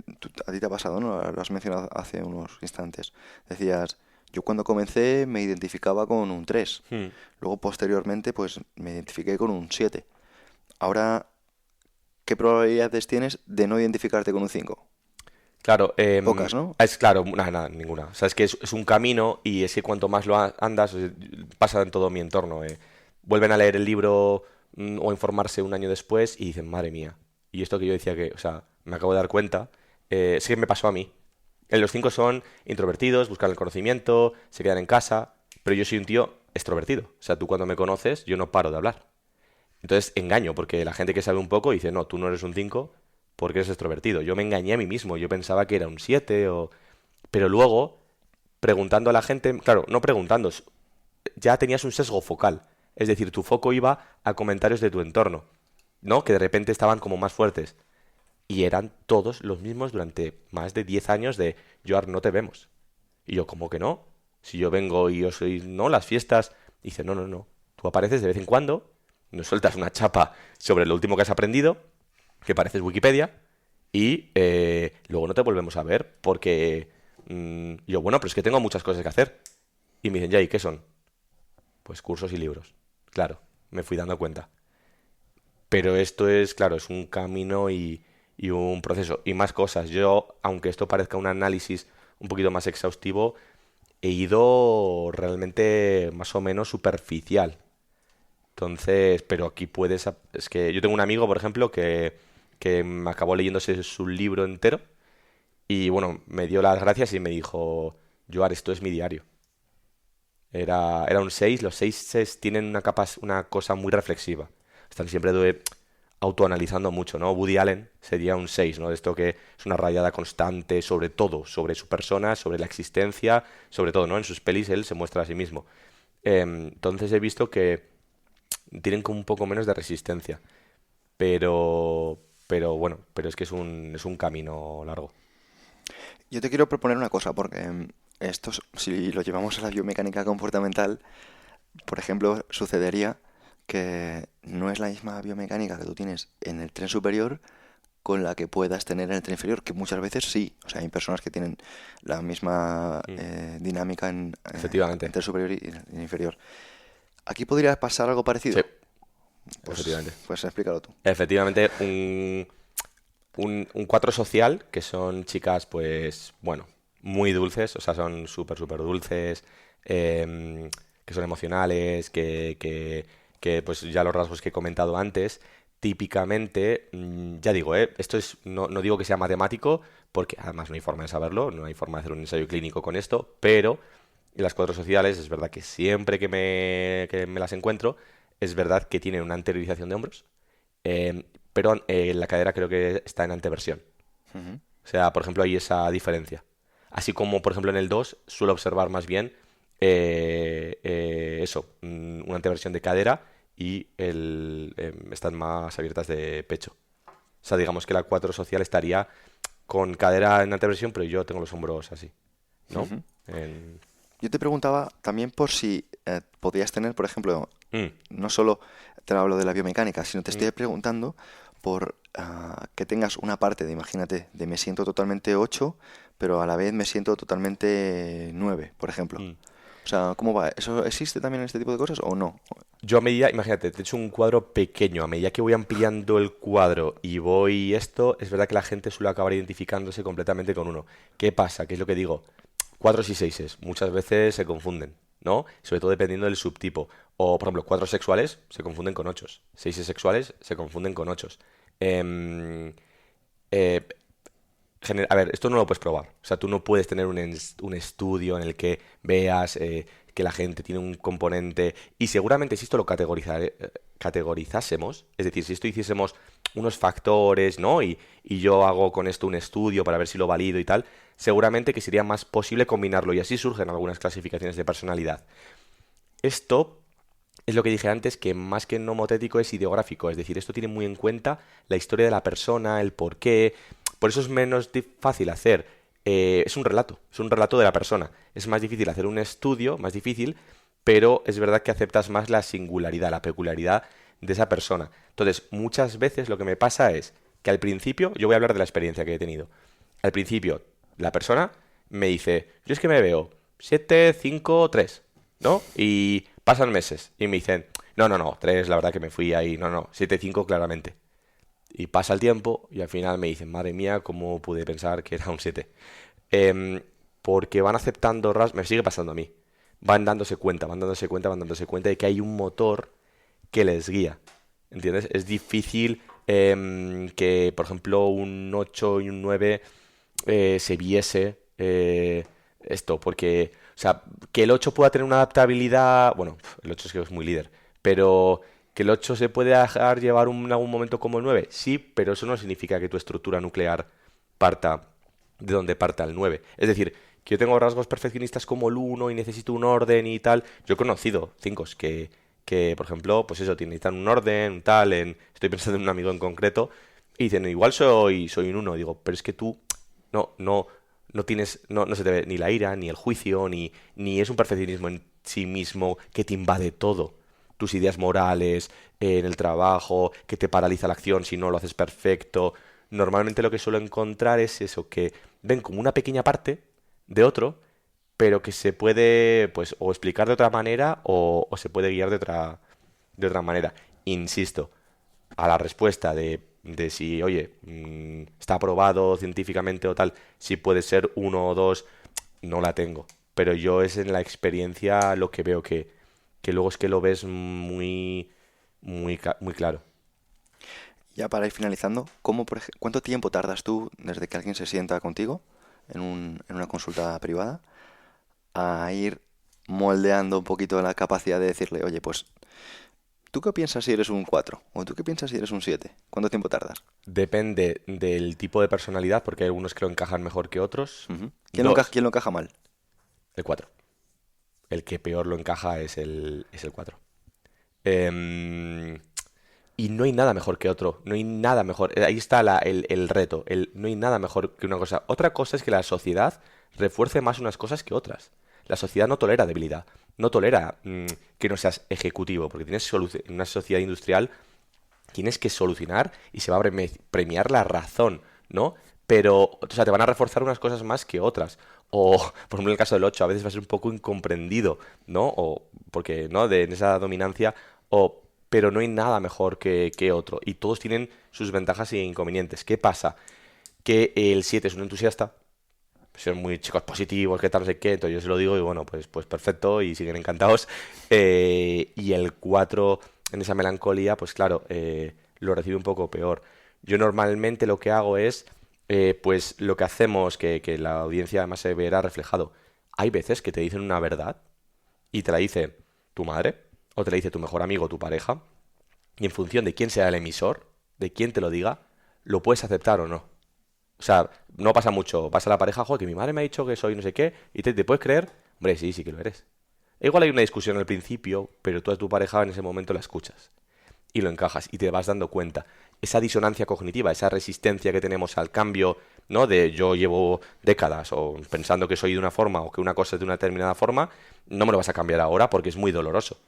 Speaker 1: a ti te ha pasado, ¿no? Lo has mencionado hace unos instantes. Decías, yo cuando comencé me identificaba con un 3.
Speaker 2: Hmm.
Speaker 1: Luego posteriormente pues me identifiqué con un 7. Ahora, ¿qué probabilidades tienes de no identificarte con un 5?
Speaker 2: Claro,
Speaker 1: Pocas, ¿no?
Speaker 2: es claro, nada, nada, ninguna. O sea, es que es un camino y es que cuanto más andas, pasa en todo mi entorno. Vuelven a leer el libro o informarse un año después y dicen, madre mía. Y esto que yo decía que, o sea, me acabo de dar cuenta, es que me pasó a mí. Los cinco son introvertidos, buscan el conocimiento, se quedan en casa, pero yo soy un tío extrovertido. O sea, tú cuando me conoces, yo no paro de hablar. Entonces engaño, porque la gente que sabe un poco dice, no, tú no eres un 5 porque eres extrovertido. Yo me engañé a mí mismo, yo pensaba que era un 7 o... Pero luego, preguntando a la gente, claro, no preguntando, ya tenías un sesgo focal. Es decir, tu foco iba a comentarios de tu entorno, ¿no? Que de repente estaban como más fuertes. Y eran todos los mismos durante más de 10 años de, Joar, no te vemos. Y yo, ¿cómo que no? Si yo vengo y yo soy, no, las fiestas. Y dice, no, no, no. Tú apareces de vez en cuando, nos sueltas una chapa sobre lo último que has aprendido, que pareces Wikipedia, y luego no te volvemos a ver porque yo, bueno, pero es que tengo muchas cosas que hacer. Y me dicen, ya, ¿y qué son? Pues cursos y libros. Claro, me fui dando cuenta. Pero esto es, claro, es un camino y un proceso. Y más cosas. Yo, aunque esto parezca un análisis un poquito más exhaustivo, he ido realmente más o menos superficial. Entonces, pero aquí puedes... Es que yo tengo un amigo, por ejemplo, que me acabó leyéndose su libro entero y bueno, me dio las gracias y me dijo, Joar, esto es mi diario. Era un 6. Los 6 tienen una cosa muy reflexiva. Están siempre autoanalizando mucho, ¿no? Woody Allen sería un 6, ¿no? De esto que es una rayada constante sobre todo, sobre su persona, sobre la existencia, sobre todo, ¿no? En sus pelis él se muestra a sí mismo. Entonces he visto que tienen como un poco menos de resistencia. Pero bueno, pero es que es un camino largo.
Speaker 1: Yo te quiero proponer una cosa, porque si lo llevamos a la biomecánica comportamental, por ejemplo, sucedería que no es la misma biomecánica que tú tienes en el tren superior con la que puedas tener en el tren inferior, que muchas veces sí. O sea, hay personas que tienen la misma
Speaker 2: Mm,
Speaker 1: dinámica en
Speaker 2: efectivamente.
Speaker 1: tren superior y en inferior. Aquí podría pasar algo
Speaker 2: Sí,
Speaker 1: parecido. Pues,
Speaker 2: efectivamente.
Speaker 1: pues explícalo tú.
Speaker 2: Efectivamente, un 4 social, que son chicas, pues, bueno, muy dulces, o sea, son súper, súper dulces, que son emocionales, que, pues ya los rasgos que he comentado antes, típicamente, ya digo, esto es, no digo que sea matemático, porque además no hay forma de saberlo, no hay forma de hacer un ensayo clínico con esto, pero las 4 sociales es verdad que siempre que me las encuentro, es verdad que tienen una anteriorización de hombros, pero la cadera creo que está en anteversión.
Speaker 1: Ujú.
Speaker 2: O sea, por ejemplo, hay esa diferencia. Así como, por ejemplo, en el 2 suelo observar más bien eso, una anteversión de cadera y están más abiertas de pecho. O sea, digamos que la 4 social estaría con cadera en anteversión, pero yo tengo los hombros así, ¿no?
Speaker 1: Ujú.
Speaker 2: En-
Speaker 1: Yo te preguntaba también por si podías tener, por ejemplo,
Speaker 2: Mm,
Speaker 1: no solo te hablo de la biomecánica, sino te
Speaker 2: mm,
Speaker 1: estoy preguntando por que tengas una parte de, imagínate, de me siento totalmente 8 pero a la vez me siento totalmente 9 por ejemplo.
Speaker 2: mm.
Speaker 1: O sea, ¿cómo va? ¿Eso existe también en este tipo de cosas o no?
Speaker 2: Yo a medida, imagínate, te he hecho un cuadro pequeño, a medida que voy ampliando el cuadro y voy esto, es verdad que la gente suele acabar identificándose completamente con uno. ¿Qué pasa? ¿Qué es lo que digo? Cuadros y seises muchas veces se confunden, ¿no? Sobre todo dependiendo del subtipo. O, por ejemplo, cuadros sexuales se confunden con ochos. Seises sexuales se confunden con ochos. Em, eh, a ver, esto no lo puedes probar. O sea, tú no puedes tener un estudio en el que veas que la gente tiene un componente. Y seguramente si esto lo categorizásemos, es decir, si esto hiciésemos unos factores, ¿no? Y yo hago con esto un estudio para ver si lo valido y tal, seguramente que sería más posible combinarlo. Y así surgen algunas clasificaciones de personalidad. Esto es lo que dije antes, que más que nomotético es ideográfico, es decir, esto tiene muy en cuenta la historia de la persona, el porqué, por eso es menos fácil hacer, es un relato de la persona, es más difícil hacer un estudio, más difícil, pero es verdad que aceptas más la singularidad, la peculiaridad de esa persona. Entonces, muchas veces lo que me pasa es que al principio, yo voy a hablar de la experiencia que he tenido, al principio la persona me dice, yo es que me veo 7 5 3, ¿no? Y pasan meses y me dicen, no, no, no, 3 la verdad que me fui ahí, no, no, 7 5 claramente. Y pasa el tiempo y al final me dicen, madre mía, ¿cómo pude pensar que era un 7? Em, Porque van aceptando rasgos, me sigue pasando a mí, van dándose cuenta de que hay un motor que les guía. ¿Entiendes? Es difícil que, por ejemplo, un 8 y un 9 se viese esto, porque, o sea, que el 8 pueda tener una adaptabilidad, bueno, el 8 es que es muy líder, pero que el 8 se puede dejar llevar en algún momento como el 9, sí, pero eso no significa que tu estructura nuclear parta de donde parta el 9. Es decir, que yo tengo rasgos perfeccionistas como el 1 y necesito un orden y tal. Yo he conocido 5 que, por ejemplo, pues eso, necesitan un orden, un tal, estoy pensando en un amigo en concreto, y dicen, igual soy un 1. Digo, pero es que tú no tienes, no se te ve ni la ira, ni el juicio, ni es un perfeccionismo en sí mismo que te invade todo. Tus ideas morales, en el trabajo, que te paraliza la acción si no lo haces perfecto. Normalmente lo que suelo encontrar es eso, que ven como una pequeña parte de otro, pero que se puede, pues, o explicar de otra manera o se puede guiar de otra manera. Insisto, a la respuesta de si, oye, está aprobado científicamente o tal, si puede ser uno o dos, no la tengo. Pero yo es en la experiencia lo que veo que luego es que lo ves muy claro.
Speaker 1: Ya para ir finalizando, ¿cuánto tiempo tardas tú desde que alguien se sienta contigo en una consulta privada a ir moldeando un poquito la capacidad de decirle, oye, pues, ¿tú qué piensas si eres un 4? ¿O tú qué piensas si eres un 7? ¿Cuánto tiempo tardas?
Speaker 2: Depende del tipo de personalidad, porque hay algunos que lo encajan mejor que otros.
Speaker 1: Ujú.
Speaker 2: Dos,
Speaker 1: Quién lo encaja mal?
Speaker 2: el 4. El que peor lo encaja es el 4. Em, y no hay nada mejor que otro. No hay nada mejor. Ahí está el reto. No hay nada mejor que una cosa. Otra cosa es que la sociedad refuerce más unas cosas que otras. La sociedad no tolera debilidad. No tolera que no seas ejecutivo. Porque en una sociedad industrial tienes que solucionar y se va a premiar la razón, ¿no? Pero, o sea, te van a reforzar unas cosas más que otras. O, por ejemplo, en el caso del 8 a veces va a ser un poco incomprendido, ¿no? O porque, ¿no? En esa dominancia, pero no hay nada mejor que otro. Y todos tienen sus ventajas e inconvenientes. ¿Qué pasa? Que el 7 es un entusiasta, son muy chicos positivos, qué tal, no sé qué, entonces yo se lo digo y bueno, pues perfecto y siguen encantados. Y el 4 en esa melancolía, pues claro, lo recibe un poco peor. Yo normalmente lo que hago es, pues lo que hacemos, que la audiencia además se verá reflejado. Hay veces que te dicen una verdad y te la dice tu madre o te la dice tu mejor amigo o tu pareja y en función de quién sea el emisor, de quién te lo diga, lo puedes aceptar o no. O sea, no pasa mucho. Pasa la pareja, joder, que mi madre me ha dicho que soy no sé qué, y te puedes creer. Hombre, sí, sí que lo eres. Igual hay una discusión al principio, pero tú a tu pareja en ese momento la escuchas y lo encajas y te vas dando cuenta. Esa disonancia cognitiva, esa resistencia que tenemos al cambio, ¿no? De yo llevo décadas o pensando que soy de una forma o que una cosa es de una determinada forma, no me lo vas a cambiar ahora porque es muy doloroso.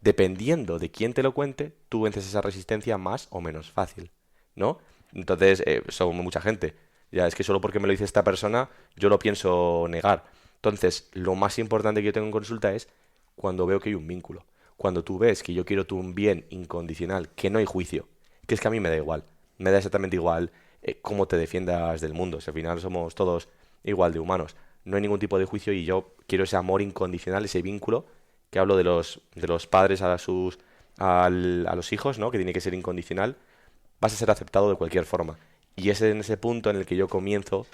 Speaker 2: Dependiendo de quién te lo cuente, tú vences esa resistencia más o menos fácil, ¿no? Entonces, son mucha gente. Ya es que solo porque me lo dice esta persona, yo lo pienso negar. Entonces, lo más importante que yo tengo en consulta es cuando veo que hay un vínculo. Cuando tú ves que yo quiero tu bien incondicional, que no hay juicio, que es que a mí me da igual. Me da exactamente igual cómo te defiendas del mundo. Si al final somos todos igual de humanos. No hay ningún tipo de juicio y yo quiero ese amor incondicional, ese vínculo que hablo de los padres a los hijos, ¿no? Que tiene que ser incondicional, vas a ser aceptado de cualquier forma. Y es en ese punto en el que yo comienzo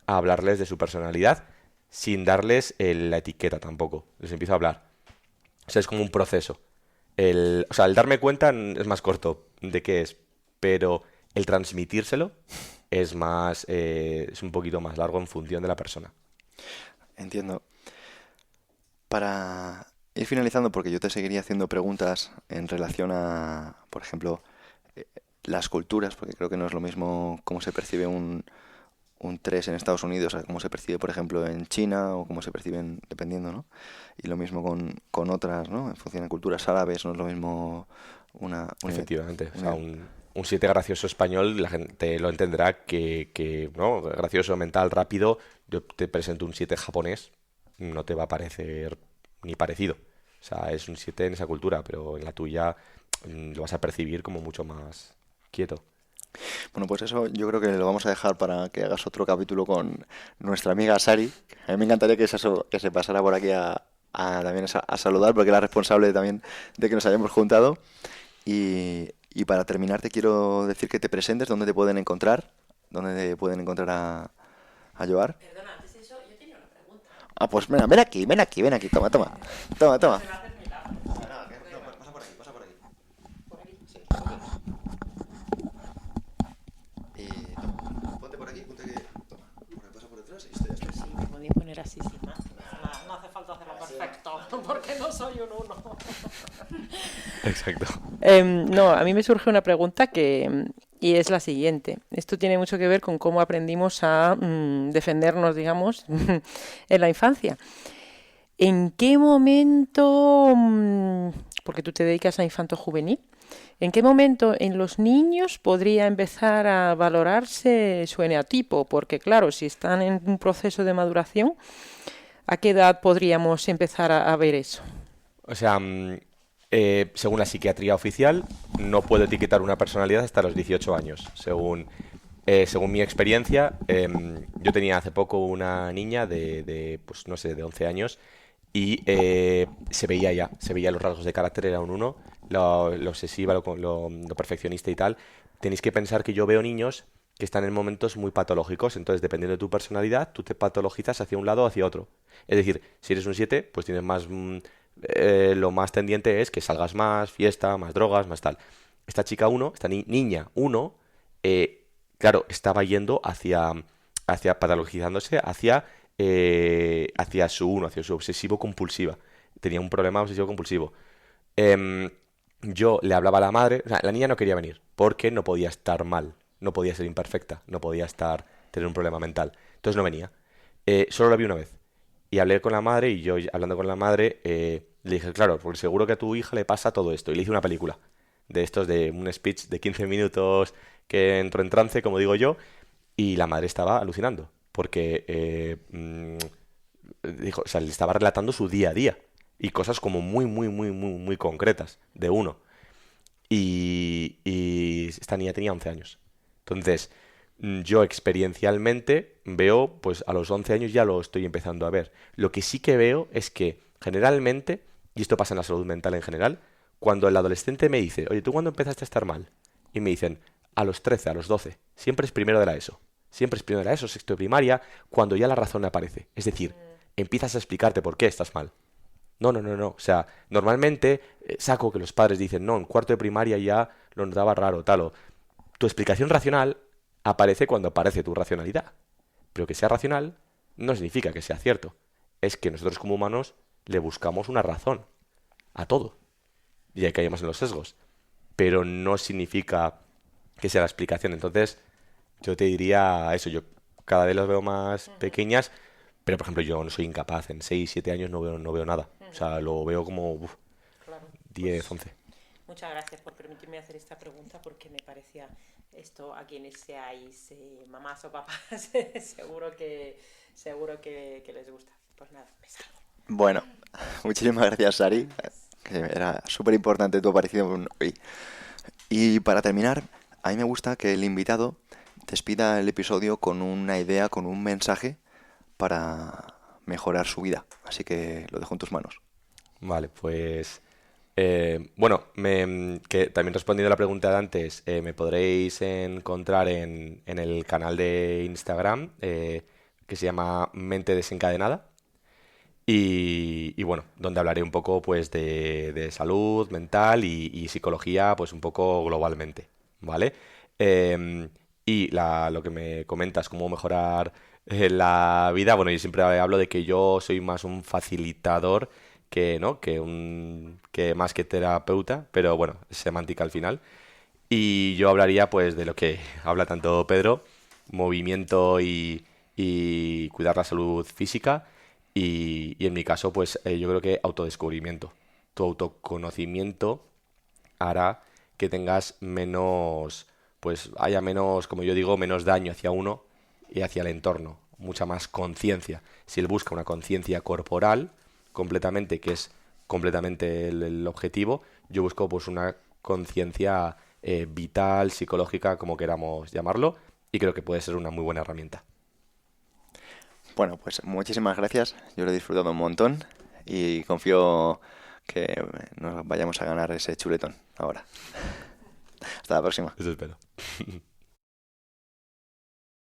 Speaker 2: a hablarles de su personalidad sin darles la etiqueta tampoco. Les empiezo a hablar. O sea, es como un proceso. O sea, el darme cuenta es más corto de qué es, pero el transmitírselo es un poquito más largo en función de la persona.
Speaker 1: Entiendo. Para ir finalizando, porque yo te seguiría haciendo preguntas en relación a, por ejemplo, eh, las culturas, porque creo que no es lo mismo cómo se percibe un 3 en Estados Unidos a cómo se percibe, por ejemplo, en China o cómo se perciben, dependiendo, ¿no? Y lo mismo con otras, ¿no? En función de culturas árabes, no es lo mismo
Speaker 2: Efectivamente. O sea,
Speaker 1: una-
Speaker 2: un 7 gracioso español, la gente lo entenderá ¿no? Gracioso, mental, rápido. Yo te presento un 7 japonés, no te va a parecer ni parecido. O sea, es un 7 en esa cultura, pero en la tuya lo vas a percibir como mucho más quieto.
Speaker 1: Bueno, pues eso yo creo que lo vamos a dejar para que hagas otro capítulo con nuestra amiga Sari. A mí me encantaría que se pasara por aquí también a saludar, porque es la responsable también de que nos hayamos juntado. Y para terminar te quiero decir que te presentes, dónde te pueden encontrar a Joar.
Speaker 3: Perdona, antes de eso, yo tenía una pregunta.
Speaker 1: Ah, pues ven aquí, toma, toma, toma, toma.
Speaker 3: Se me hace mi lado.
Speaker 1: Pasa por aquí, pasa por aquí.
Speaker 3: Por aquí.
Speaker 1: Sí, ponte por aquí, ponte que... Toma, pasa por detrás y esto ya está.
Speaker 3: Sí, me podía poner así sin más. Nada, no hace falta hacerlo perfecto, porque no soy un uno.
Speaker 2: Exacto.
Speaker 3: No, a mí me surge una pregunta y es la siguiente. Esto tiene mucho que ver con cómo aprendimos a defendernos, digamos, en la infancia. ¿En qué momento, porque tú te dedicas a infanto juvenil, en qué momento en los niños podría empezar a valorarse su eneatipo? Porque claro, si están en un proceso de maduración, ¿a qué edad podríamos empezar a ver eso?
Speaker 2: O sea, según la psiquiatría oficial, no puedo etiquetar una personalidad hasta los 18 años. Según mi experiencia, yo tenía hace poco una niña pues no sé, de 11 años y se veía los rasgos de carácter, era un uno, lo obsesiva, lo perfeccionista y tal. Tenéis que pensar que yo veo niños que están en momentos muy patológicos, entonces dependiendo de tu personalidad, tú te patologizas hacia un lado o hacia otro. Es decir, si eres un 7 pues tienes más... lo más tendiente es que salgas más, fiesta, más drogas, más tal. Esta chica uno, niña uno, claro, estaba yendo hacia patologizándose hacia su uno, hacia su obsesivo compulsiva. Tenía un problema obsesivo compulsivo. Em, yo le hablaba a la madre, o sea, la niña no quería venir porque no podía estar mal, no podía ser imperfecta, no podía tener un problema mental. Entonces no venía. Solo la vi una vez. Y hablé con la madre y yo, hablando con la madre, le dije, claro, porque seguro que a tu hija le pasa todo esto. Y le hice una película de estos, de un speech de 15 minutos que entró en trance, como digo yo, y la madre estaba alucinando, porque dijo, o sea, le estaba relatando su día a día y cosas como muy, muy, muy, muy, muy concretas de uno. Y esta niña tenía 11 años. Entonces, yo experiencialmente veo, pues a los 11 años ya lo estoy empezando a ver. Lo que sí que veo es que generalmente, y esto pasa en la salud mental en general, cuando el adolescente me dice, oye, ¿tú cuándo empezaste a estar mal? Y me dicen, a los 13, a los 12, siempre es primero de la ESO. Siempre es primero de la ESO, sexto de primaria, cuando ya la razón aparece. Es decir, empiezas a explicarte por qué estás mal. No, no, no, no. O sea, normalmente saco que los padres dicen, no, en cuarto de primaria ya lo notaba raro, tal. O tu explicación racional aparece cuando aparece tu racionalidad. Pero que sea racional no significa que sea cierto. Es que nosotros como humanos le buscamos una razón a todo. Y ahí caemos en los sesgos. Pero no significa que sea la explicación. Entonces, yo te diría eso. Yo cada vez las veo más pequeñas, pero por ejemplo, yo no soy incapaz. En 6 7 años no veo nada. O sea, lo veo como
Speaker 3: Claro,
Speaker 2: 10
Speaker 3: pues
Speaker 2: 11.
Speaker 3: muchas gracias por permitirme hacer esta pregunta porque me parecía esto a quienes seáis mamás o papás seguro que les gusta. Pues nada, me salgo.
Speaker 1: Bueno, muchísimas gracias, Sari. Que era súper importante tu aparición hoy. Y para terminar, a mí me gusta que el invitado despida el episodio con una idea, con un mensaje para mejorar su vida. Así que lo dejo en tus manos.
Speaker 2: Vale, pues bueno, que también respondiendo a la pregunta de antes, me podréis encontrar en el canal de Instagram que se llama Mente Desencadenada y bueno, donde hablaré un poco pues de salud mental y psicología pues un poco globalmente, ¿vale? Lo que me comentas, cómo mejorar la vida, bueno, yo siempre hablo de que yo soy más un facilitador que, ¿no? que más que terapeuta, pero bueno, es semántica al final. Y yo hablaría pues de lo que habla tanto Pedro, movimiento y cuidar la salud física y en mi caso pues yo creo que autodescubrimiento. Tu autoconocimiento hará que tengas menos, pues haya menos, como yo digo, menos daño hacia uno y hacia el entorno, mucha más conciencia. Si él busca una conciencia corporal completamente, que es completamente el objetivo, yo busco pues una conciencia vital, psicológica, como queramos llamarlo, y creo que puede ser una muy buena herramienta.
Speaker 1: Bueno, pues muchísimas gracias. Yo lo he disfrutado un montón y confío que nos vayamos a ganar ese chuletón ahora. Hasta la próxima.
Speaker 2: Eso espero.